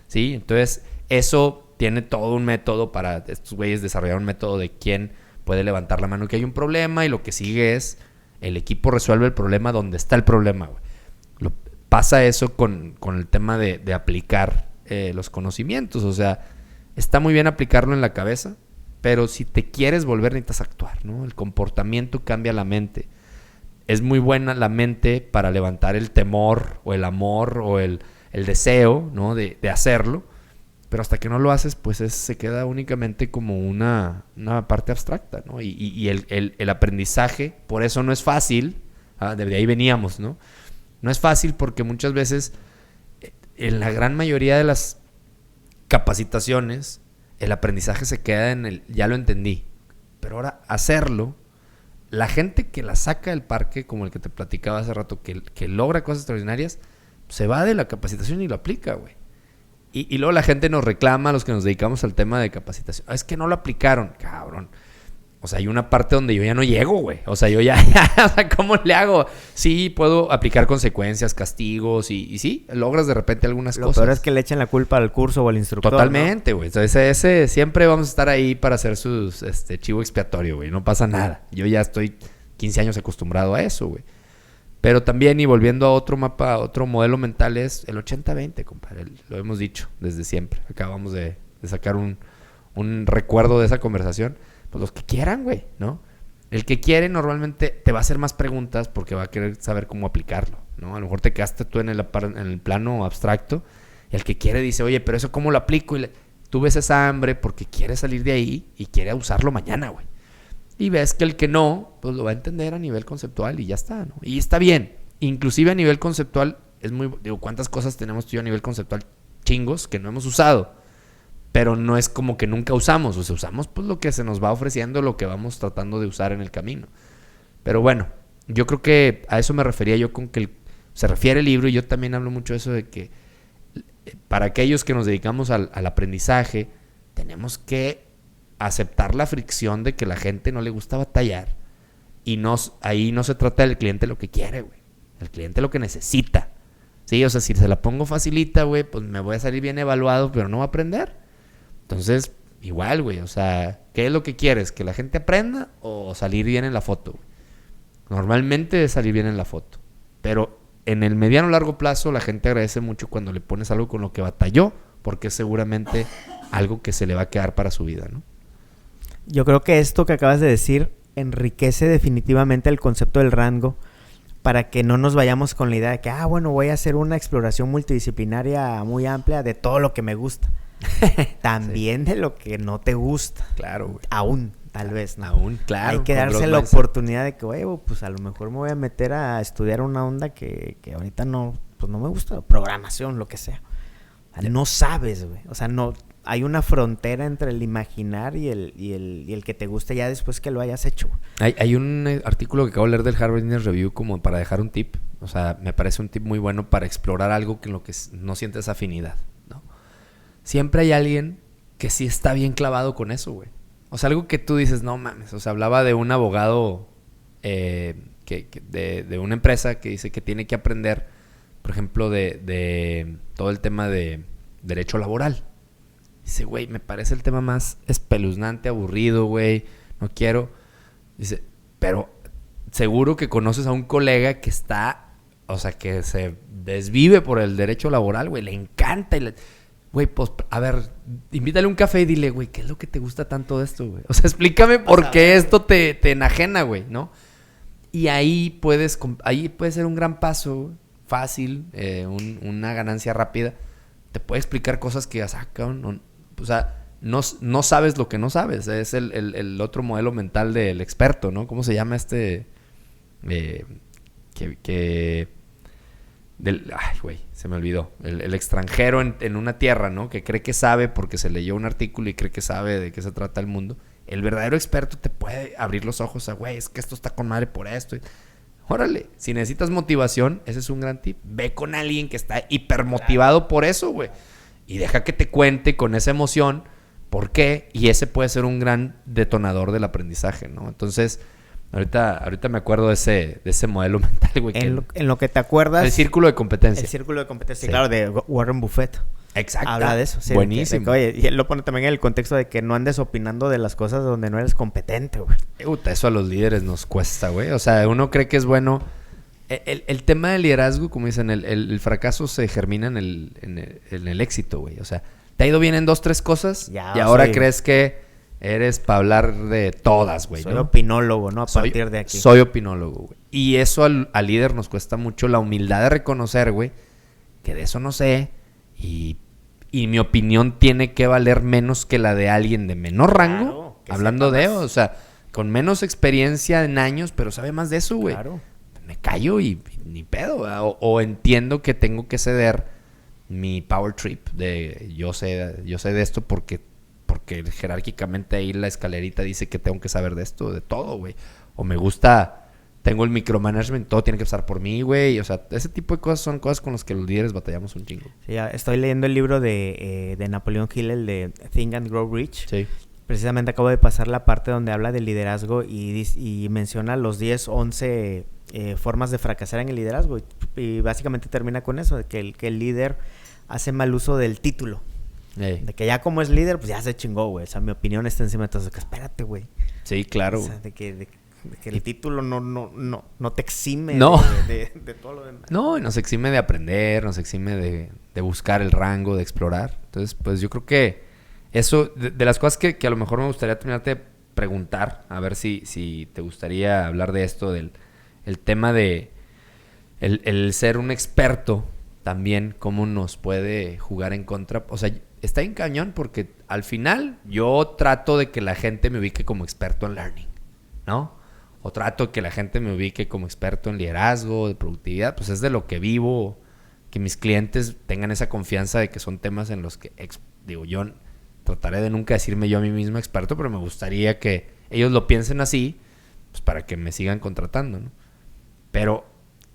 ¿Sí? Entonces, eso tiene todo un método para estos güeyes desarrollar un método de quién puede levantar la mano que hay un problema y lo que sigue es el equipo resuelve el problema donde está el problema, güey. Pasa eso con el tema de aplicar los conocimientos. O sea, está muy bien aplicarlo en la cabeza, pero si te quieres volver necesitas actuar, ¿no? El comportamiento cambia la mente. Es muy buena la mente para levantar el temor o el amor o el deseo, ¿no? De hacerlo, pero hasta que no lo haces, pues se queda únicamente como una parte abstracta, ¿no? Y el aprendizaje, por eso no es fácil, de ahí veníamos, ¿no? No es fácil porque muchas veces, en la gran mayoría de las capacitaciones, el aprendizaje se queda en el ya lo entendí. Pero ahora hacerlo, la gente que la saca del parque, como el que te platicaba hace rato, que logra cosas extraordinarias, se va de la capacitación y lo aplica, güey. Y luego la gente nos reclama, a los que nos dedicamos al tema de capacitación. Es que no lo aplicaron, cabrón. O sea, hay una parte donde yo ya no llego, güey. O sea, yo ya o sea, ¿cómo le hago? Sí, puedo aplicar consecuencias, castigos y sí, logras de repente algunas cosas. Lo peor es que le echen la culpa al curso o al instructor. Totalmente, güey. ¿No? Ese siempre vamos a estar ahí para hacer sus chivo expiatorio, güey. No pasa nada. Yo ya estoy 15 años acostumbrado a eso, güey. Pero también, y volviendo a otro mapa, otro modelo mental, es el 80-20, compadre. Lo hemos dicho desde siempre. Acabamos de sacar un recuerdo de esa conversación. Pues los que quieran, güey, ¿no? El que quiere normalmente te va a hacer más preguntas porque va a querer saber cómo aplicarlo, ¿no? A lo mejor te quedaste tú en el plano abstracto y el que quiere dice, oye, pero eso ¿cómo lo aplico? Y tú ves esa hambre porque quiere salir de ahí y quiere usarlo mañana, güey. Y ves que el que no, pues lo va a entender a nivel conceptual y ya está, ¿no? Y está bien. Inclusive a nivel conceptual es muy... Digo, ¿cuántas cosas tenemos tú y yo a nivel conceptual chingos que no hemos usado? Pero no es como que nunca usamos. O sea, usamos pues lo que se nos va ofreciendo, lo que vamos tratando de usar en el camino. Pero bueno, yo creo que a eso me refería yo con que se refiere el libro, y yo también hablo mucho de eso, de que para aquellos que nos dedicamos al aprendizaje, tenemos que aceptar la fricción de que la gente no le gusta batallar. Y ahí no se trata del cliente lo que quiere, güey. El cliente lo que necesita. Sí, o sea, si se la pongo facilita, güey, pues me voy a salir bien evaluado, pero no va a aprender. Entonces, igual, güey, o sea, ¿qué es lo que quieres? ¿Que la gente aprenda o salir bien en la foto, güey? Normalmente es salir bien en la foto. Pero en el mediano largo plazo la gente agradece mucho cuando le pones algo con lo que batalló, porque es seguramente algo que se le va a quedar para su vida, ¿no? Yo creo que esto que acabas de decir enriquece definitivamente el concepto del rango, para que no nos vayamos con la idea de que, bueno, voy a hacer una exploración multidisciplinaria muy amplia de todo lo que me gusta. También sí. De lo que no te gusta. Claro, güey. Aún, tal vez, ¿no? Aún, claro. Hay que darse la oportunidad de que, pues a lo mejor me voy a meter a estudiar una onda que ahorita no, pues no me gusta. Programación, lo que sea. O sea, no sabes, güey. O sea, no... Hay una frontera entre el imaginar y el que te guste ya después que lo hayas hecho. Hay un artículo que acabo de leer del Harvard Business Review como para dejar un tip. O sea, me parece un tip muy bueno para explorar algo en lo que no sientes afinidad, ¿no? Siempre hay alguien que sí está bien clavado con eso, güey. O sea, algo que tú dices, no mames. O sea, hablaba de un abogado de una empresa que dice que tiene que aprender, por ejemplo, de todo el tema de derecho laboral. Dice, güey, me parece el tema más espeluznante, aburrido, güey. No quiero. Dice, pero seguro que conoces a un colega que está, o sea, que se desvive por el derecho laboral, güey. Le encanta. Güey, pues, a ver, invítale un café y dile, güey, ¿qué es lo que te gusta tanto de esto, güey? O sea, explícame por qué esto te enajena, güey, ¿no? Y ahí puede ser un gran paso, fácil, una ganancia rápida. Te puede explicar cosas que ya sacan. O sea, no sabes lo que no sabes. Es el otro modelo mental del experto, ¿no? ¿Cómo se llama este? Ay, güey, se me olvidó. El extranjero en una tierra, ¿no? Que cree que sabe porque se leyó un artículo y cree que sabe de qué se trata el mundo. El verdadero experto te puede abrir los ojos a, güey, es que esto está con madre por esto. Órale, si necesitas motivación, ese es un gran tip. Ve con alguien que está hipermotivado por eso, güey. Y deja que te cuente con esa emoción por qué. Y ese puede ser un gran detonador del aprendizaje, ¿no? Entonces, ahorita me acuerdo de ese modelo mental, güey. En lo que te acuerdas... El círculo de competencia. El círculo de competencia, sí. Claro, de Warren Buffett. Exacto. Habla de eso. Sí, buenísimo. Oye, y él lo pone también en el contexto de que no andes opinando de las cosas donde no eres competente, güey. Eso a los líderes nos cuesta, güey. O sea, uno cree que es bueno... El tema del liderazgo, como dicen, el fracaso se germina en el éxito, güey. O sea, te ha ido bien en 2, 3 cosas y ahora crees que eres para hablar de todas, güey. Soy opinólogo, ¿no? A partir de aquí. Soy opinólogo, güey. Y eso al líder nos cuesta mucho la humildad de reconocer, güey, que de eso no sé y mi opinión tiene que valer menos que la de alguien de menor rango. Claro, hablando de, o sea, con menos experiencia en años, pero sabe más de eso, güey. Claro. Me callo y ni pedo, o entiendo que tengo que ceder mi power trip de yo sé de esto porque jerárquicamente ahí la escalerita dice que tengo que saber de esto, de todo, güey. O me gusta, tengo el micromanagement, todo tiene que pasar por mí, güey. O sea, ese tipo de cosas son cosas con las que los líderes batallamos un chingo. Sí, ya estoy leyendo el libro de Napoleon Hill, el de Think and Grow Rich. Sí. Precisamente acabo de pasar la parte donde habla del liderazgo y menciona los 10, 11 formas de fracasar en el liderazgo. Y básicamente termina con eso, de que el líder hace mal uso del título. De que ya como es líder, pues ya se chingó, güey. O sea, mi opinión está encima de todo eso. Que espérate, güey. Sí, claro. O sea, de que el título no te exime de todo lo demás. No, y nos exime de aprender, nos exime de buscar el rango, de explorar. Entonces, pues yo creo que eso, de las cosas que a lo mejor me gustaría terminarte de preguntar, a ver si te gustaría hablar de esto, del el tema de el ser un experto también, cómo nos puede jugar en contra. O sea, está en cañón porque al final yo trato de que la gente me ubique como experto en learning, ¿no? O trato de que la gente me ubique como experto en liderazgo, de productividad. Pues es de lo que vivo, que mis clientes tengan esa confianza de que son temas en los que, yo trataré de nunca decirme yo a mí mismo experto, pero me gustaría que ellos lo piensen así, pues para que me sigan contratando, ¿no? Pero,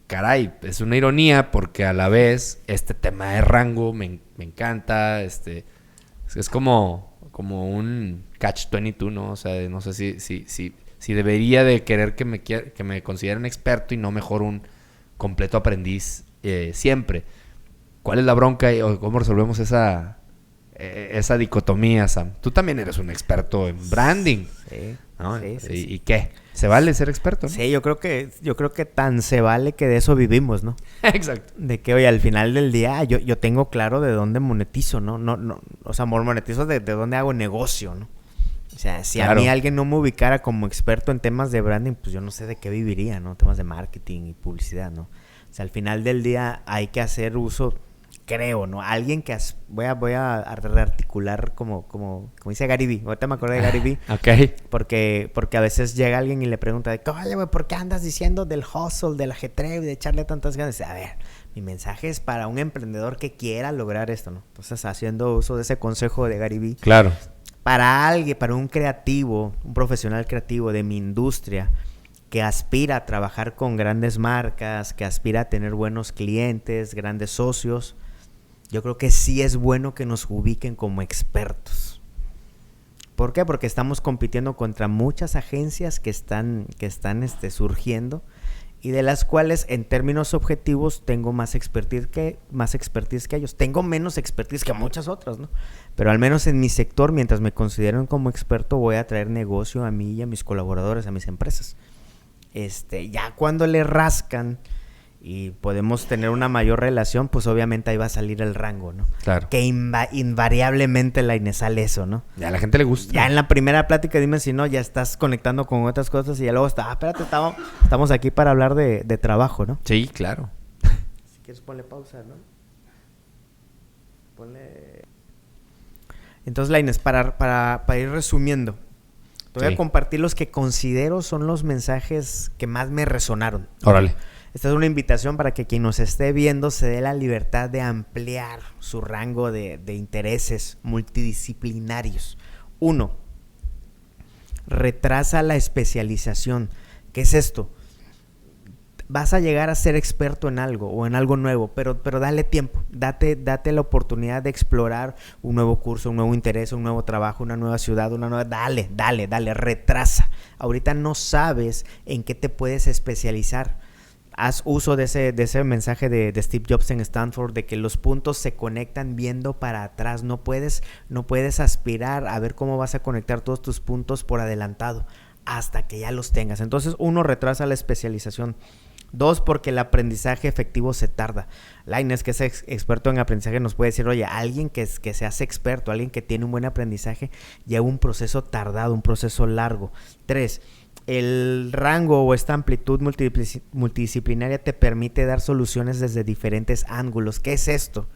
caray, es una ironía porque a la vez este tema de rango me encanta, es como un catch-22, ¿no? O sea, no sé si debería de querer que me consideren experto y no mejor un completo aprendiz siempre. ¿Cuál es la bronca o cómo resolvemos esa dicotomía, Sam? Tú también eres un experto en branding. Sí. ¿no? Sí, sí, ¿Y, sí. ¿Y qué? ¿Se vale ser experto, no? Sí, yo creo que tan se vale que de eso vivimos, ¿no? Exacto. De que, oye, al final del día yo tengo claro de dónde monetizo, ¿no? No, o sea, monetizo de dónde hago negocio, ¿no? O sea, si a mí alguien no me ubicara como experto en temas de branding, pues yo no sé de qué viviría, ¿no? Temas de marketing y publicidad, ¿no? O sea, al final del día hay que hacer uso, creo, ¿no? Alguien que... Voy a rearticular como dice Gary Vee. Ahorita me acordé de Gary Vee. Ok. Porque a veces llega alguien y le pregunta, oye, güey, ¿por qué andas diciendo del hustle, del ajetreo y de echarle tantas ganas? A ver, mi mensaje es para un emprendedor que quiera lograr esto, ¿no? Entonces, haciendo uso de ese consejo de Gary Vee. Claro. Para alguien, para un creativo, un profesional creativo de mi industria que aspira a trabajar con grandes marcas, que aspira a tener buenos clientes, grandes socios, yo creo que sí es bueno que nos ubiquen como expertos. ¿Por qué? Porque estamos compitiendo contra muchas agencias que están surgiendo y de las cuales en términos objetivos tengo más expertise que ellos. Tengo menos expertise que muchas otras, ¿no? Pero al menos en mi sector, mientras me consideren como experto, voy a traer negocio a mí y a mis colaboradores, a mis empresas. Ya cuando le rascan y podemos tener una mayor relación, pues obviamente ahí va a salir el rango, ¿no? Claro. Que invariablemente la INE sale eso, ¿no? Ya a la gente le gusta. Ya en la primera plática dime si no, ya estás conectando con otras cosas y ya luego espérate, estamos aquí para hablar de trabajo, ¿no? Sí, claro. Si quieres ponle pausa, ¿no? Ponle... Entonces, la Inés, para ir resumiendo, te voy a compartir los que considero son los mensajes que más me resonaron. Órale. Esta es una invitación para que quien nos esté viendo se dé la libertad de ampliar su rango de intereses multidisciplinarios. 1. Retrasa la especialización. ¿Qué es esto? Vas a llegar a ser experto en algo o en algo nuevo, pero dale tiempo, date la oportunidad de explorar un nuevo curso, un nuevo interés, un nuevo trabajo, una nueva ciudad, dale, retrasa. Ahorita no sabes en qué te puedes especializar. Haz uso de ese mensaje de Steve Jobs en Stanford, de que los puntos se conectan viendo para atrás. No puedes aspirar a ver cómo vas a conectar todos tus puntos por adelantado hasta que ya los tengas. Entonces, 1, retrasa la especialización. 2, porque el aprendizaje efectivo se tarda. Lainez, que es experto en aprendizaje, nos puede decir, oye, alguien que se hace experto, alguien que tiene un buen aprendizaje, lleva un proceso tardado, un proceso largo. 3, el rango o esta amplitud multidisciplinaria te permite dar soluciones desde diferentes ángulos. ¿Qué es esto?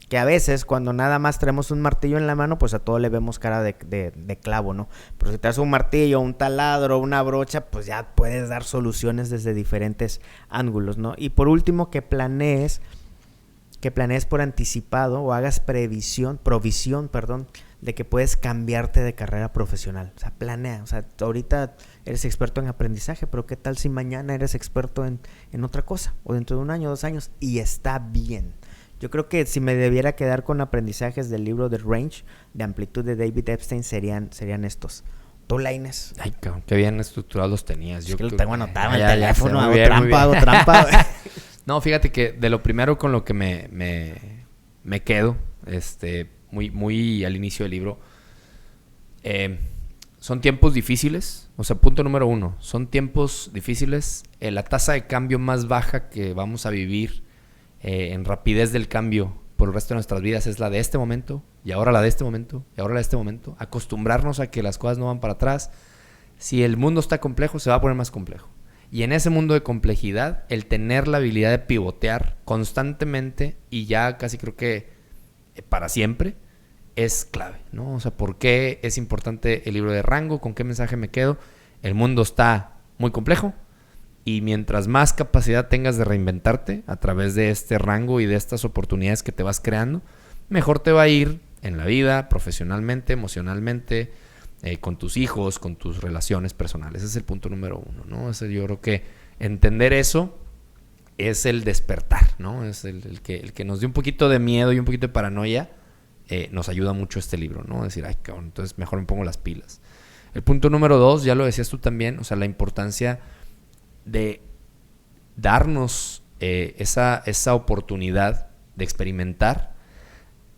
Que a veces cuando nada más traemos un martillo en la mano, pues a todo le vemos cara de clavo, ¿no? Pero si traes un martillo, un taladro, una brocha, pues ya puedes dar soluciones desde diferentes ángulos, ¿no? Y por último, que planees por anticipado o hagas provisión, de que puedes cambiarte de carrera profesional. O sea, planea. O sea, ahorita eres experto en aprendizaje, pero ¿qué tal si mañana eres experto en otra cosa? O dentro de 1 año, 2 años. Y está bien. Yo creo que si me debiera quedar con aprendizajes del libro de Range, de amplitud de David Epstein, serían estos. ¿Tú, Lainez? Ay, qué bien estructurados los tenías. Yo que lo tengo anotado en el teléfono. Hago trampa. No, fíjate que de lo primero con lo que me quedo, muy al inicio del libro, son tiempos difíciles. O sea, punto número 1, son tiempos difíciles. La tasa de cambio más baja que vamos a vivir en rapidez del cambio por el resto de nuestras vidas es la de este momento, y ahora la de este momento, y ahora la de este momento. Acostumbrarnos a que las cosas no van para atrás. Si el mundo está complejo, se va a poner más complejo. Y en ese mundo de complejidad, el tener la habilidad de pivotear constantemente y ya casi creo que para siempre es clave, ¿no? O sea, ¿por qué es importante el libro de Rango? ¿Con qué mensaje me quedo? El mundo está muy complejo. Y mientras más capacidad tengas de reinventarte a través de este rango y de estas oportunidades que te vas creando, mejor te va a ir en la vida, profesionalmente, emocionalmente, con tus hijos, con tus relaciones personales. Ese es el punto número 1, ¿no? Yo creo que entender eso es el despertar, ¿no? Es el que nos dé un poquito de miedo y un poquito de paranoia. Nos ayuda mucho este libro, ¿no? Decir, ay, cabrón, entonces mejor me pongo las pilas. El punto número 2, ya lo decías tú también, o sea, la importancia de darnos esa oportunidad de experimentar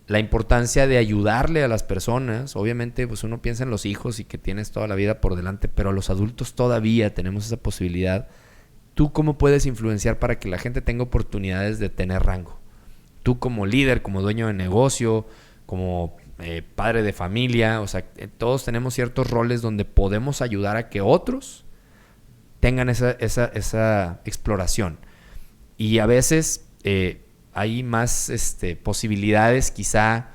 la importancia de ayudarle a las personas. Obviamente, pues uno piensa en los hijos y que tienes toda la vida por delante, pero los adultos todavía tenemos esa posibilidad. ¿Tú cómo puedes influenciar para que la gente tenga oportunidades de tener rango? Tú como líder, como dueño de negocio, como padre de familia, o sea, todos tenemos ciertos roles donde podemos ayudar a que otros tengan esa exploración. Y a veces hay más posibilidades quizá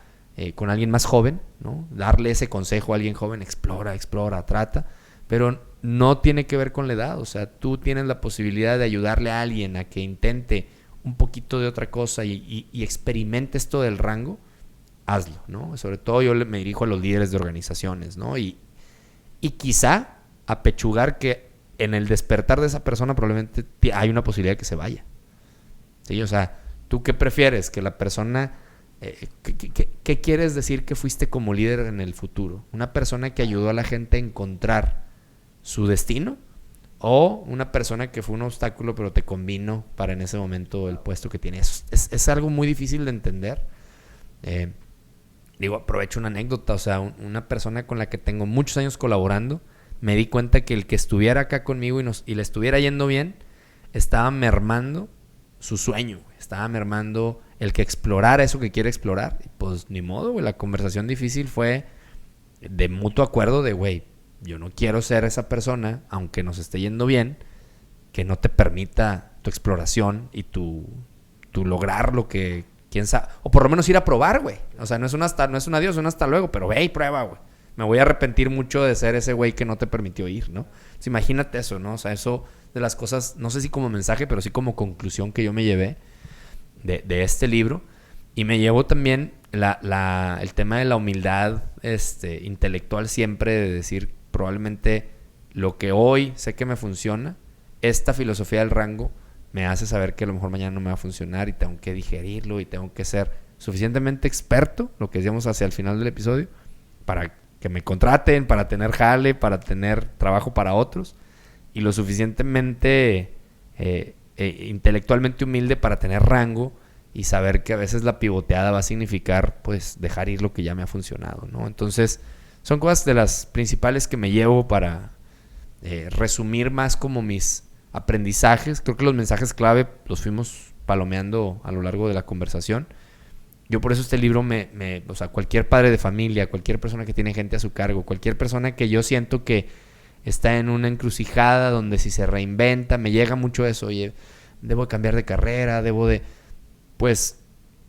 con alguien más joven, ¿no? Darle ese consejo a alguien joven, explora, trata, pero no tiene que ver con la edad. O sea, tú tienes la posibilidad de ayudarle a alguien a que intente un poquito de otra cosa y experimente esto del rango, hazlo, ¿no? Sobre todo yo me dirijo a los líderes de organizaciones, ¿no? Y quizá apechugar que en el despertar de esa persona probablemente hay una posibilidad de que se vaya. ¿Sí? O sea, ¿tú qué prefieres? Que la persona... ¿qué quieres decir que fuiste como líder en el futuro? ¿Una persona que ayudó a la gente a encontrar su destino? ¿O una persona que fue un obstáculo pero te convino para en ese momento el puesto que tienes? Es algo muy difícil de entender. Aprovecho una anécdota. O sea, una persona con la que tengo muchos años colaborando, me di cuenta que el que estuviera acá conmigo y le estuviera yendo bien, estaba mermando su sueño, güey. Estaba mermando el que explorara eso que quiere explorar. Y pues ni modo, güey. La conversación difícil fue de mutuo acuerdo de, güey, yo no quiero ser esa persona, aunque nos esté yendo bien, que no te permita tu exploración y tu lograr lo que, quién sabe, o por lo menos ir a probar, güey. O sea, no es un adiós, un hasta luego, pero ve y prueba, güey. Me voy a arrepentir mucho de ser ese güey que no te permitió ir, ¿no? Entonces, imagínate eso, ¿no? O sea, eso de las cosas, no sé si como mensaje, pero sí como conclusión que yo me llevé de este libro. Y me llevo también el tema de la humildad intelectual siempre, de decir, probablemente lo que hoy sé que me funciona, esta filosofía del rango me hace saber que a lo mejor mañana no me va a funcionar y tengo que digerirlo y tengo que ser suficientemente experto, lo que decíamos hacia el final del episodio, para que me contraten, para tener jale, para tener trabajo para otros, y lo suficientemente intelectualmente humilde para tener rango y saber que a veces la pivoteada va a significar pues dejar ir lo que ya me ha funcionado, ¿no? Entonces son cosas de las principales que me llevo para resumir más como mis aprendizajes. Creo que los mensajes clave los fuimos palomeando a lo largo de la conversación. Yo por eso este libro o sea, cualquier padre de familia, cualquier persona que tiene gente a su cargo, cualquier persona que yo siento que está en una encrucijada donde si se reinventa, me llega mucho eso, oye, debo cambiar de carrera, debo de, pues,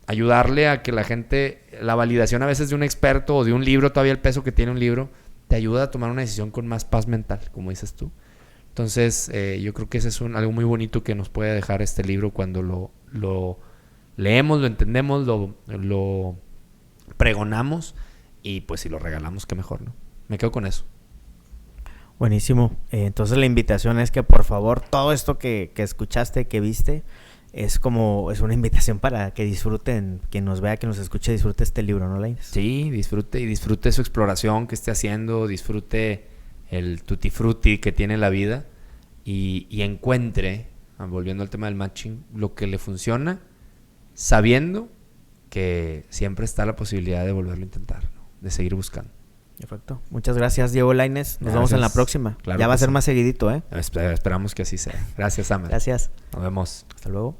ayudarle a que la gente, la validación a veces de un experto o de un libro, todavía el peso que tiene un libro, te ayuda a tomar una decisión con más paz mental, como dices tú. Entonces, yo creo que ese es algo muy bonito que nos puede dejar este libro cuando lo leemos, lo entendemos, lo pregonamos y pues si lo regalamos, qué mejor, ¿no? Me quedo con eso. Buenísimo. Entonces la invitación es que por favor todo esto que escuchaste, que viste, es una invitación para que disfruten, quien nos vea, que nos escuche, disfrute este libro, ¿no, Lainez? Sí, disfrute su exploración que esté haciendo, disfrute el tutti frutti que tiene la vida y encuentre, volviendo al tema del matching, lo que le funciona, sabiendo que siempre está la posibilidad de volverlo a intentar, ¿no? De seguir buscando. Perfecto. Muchas gracias, Diego Lainez. Nos vemos en la próxima. Claro, ya va a ser más seguidito, ¿eh? Esperamos que así sea. Gracias, Amer. Gracias. Nos vemos. Hasta luego.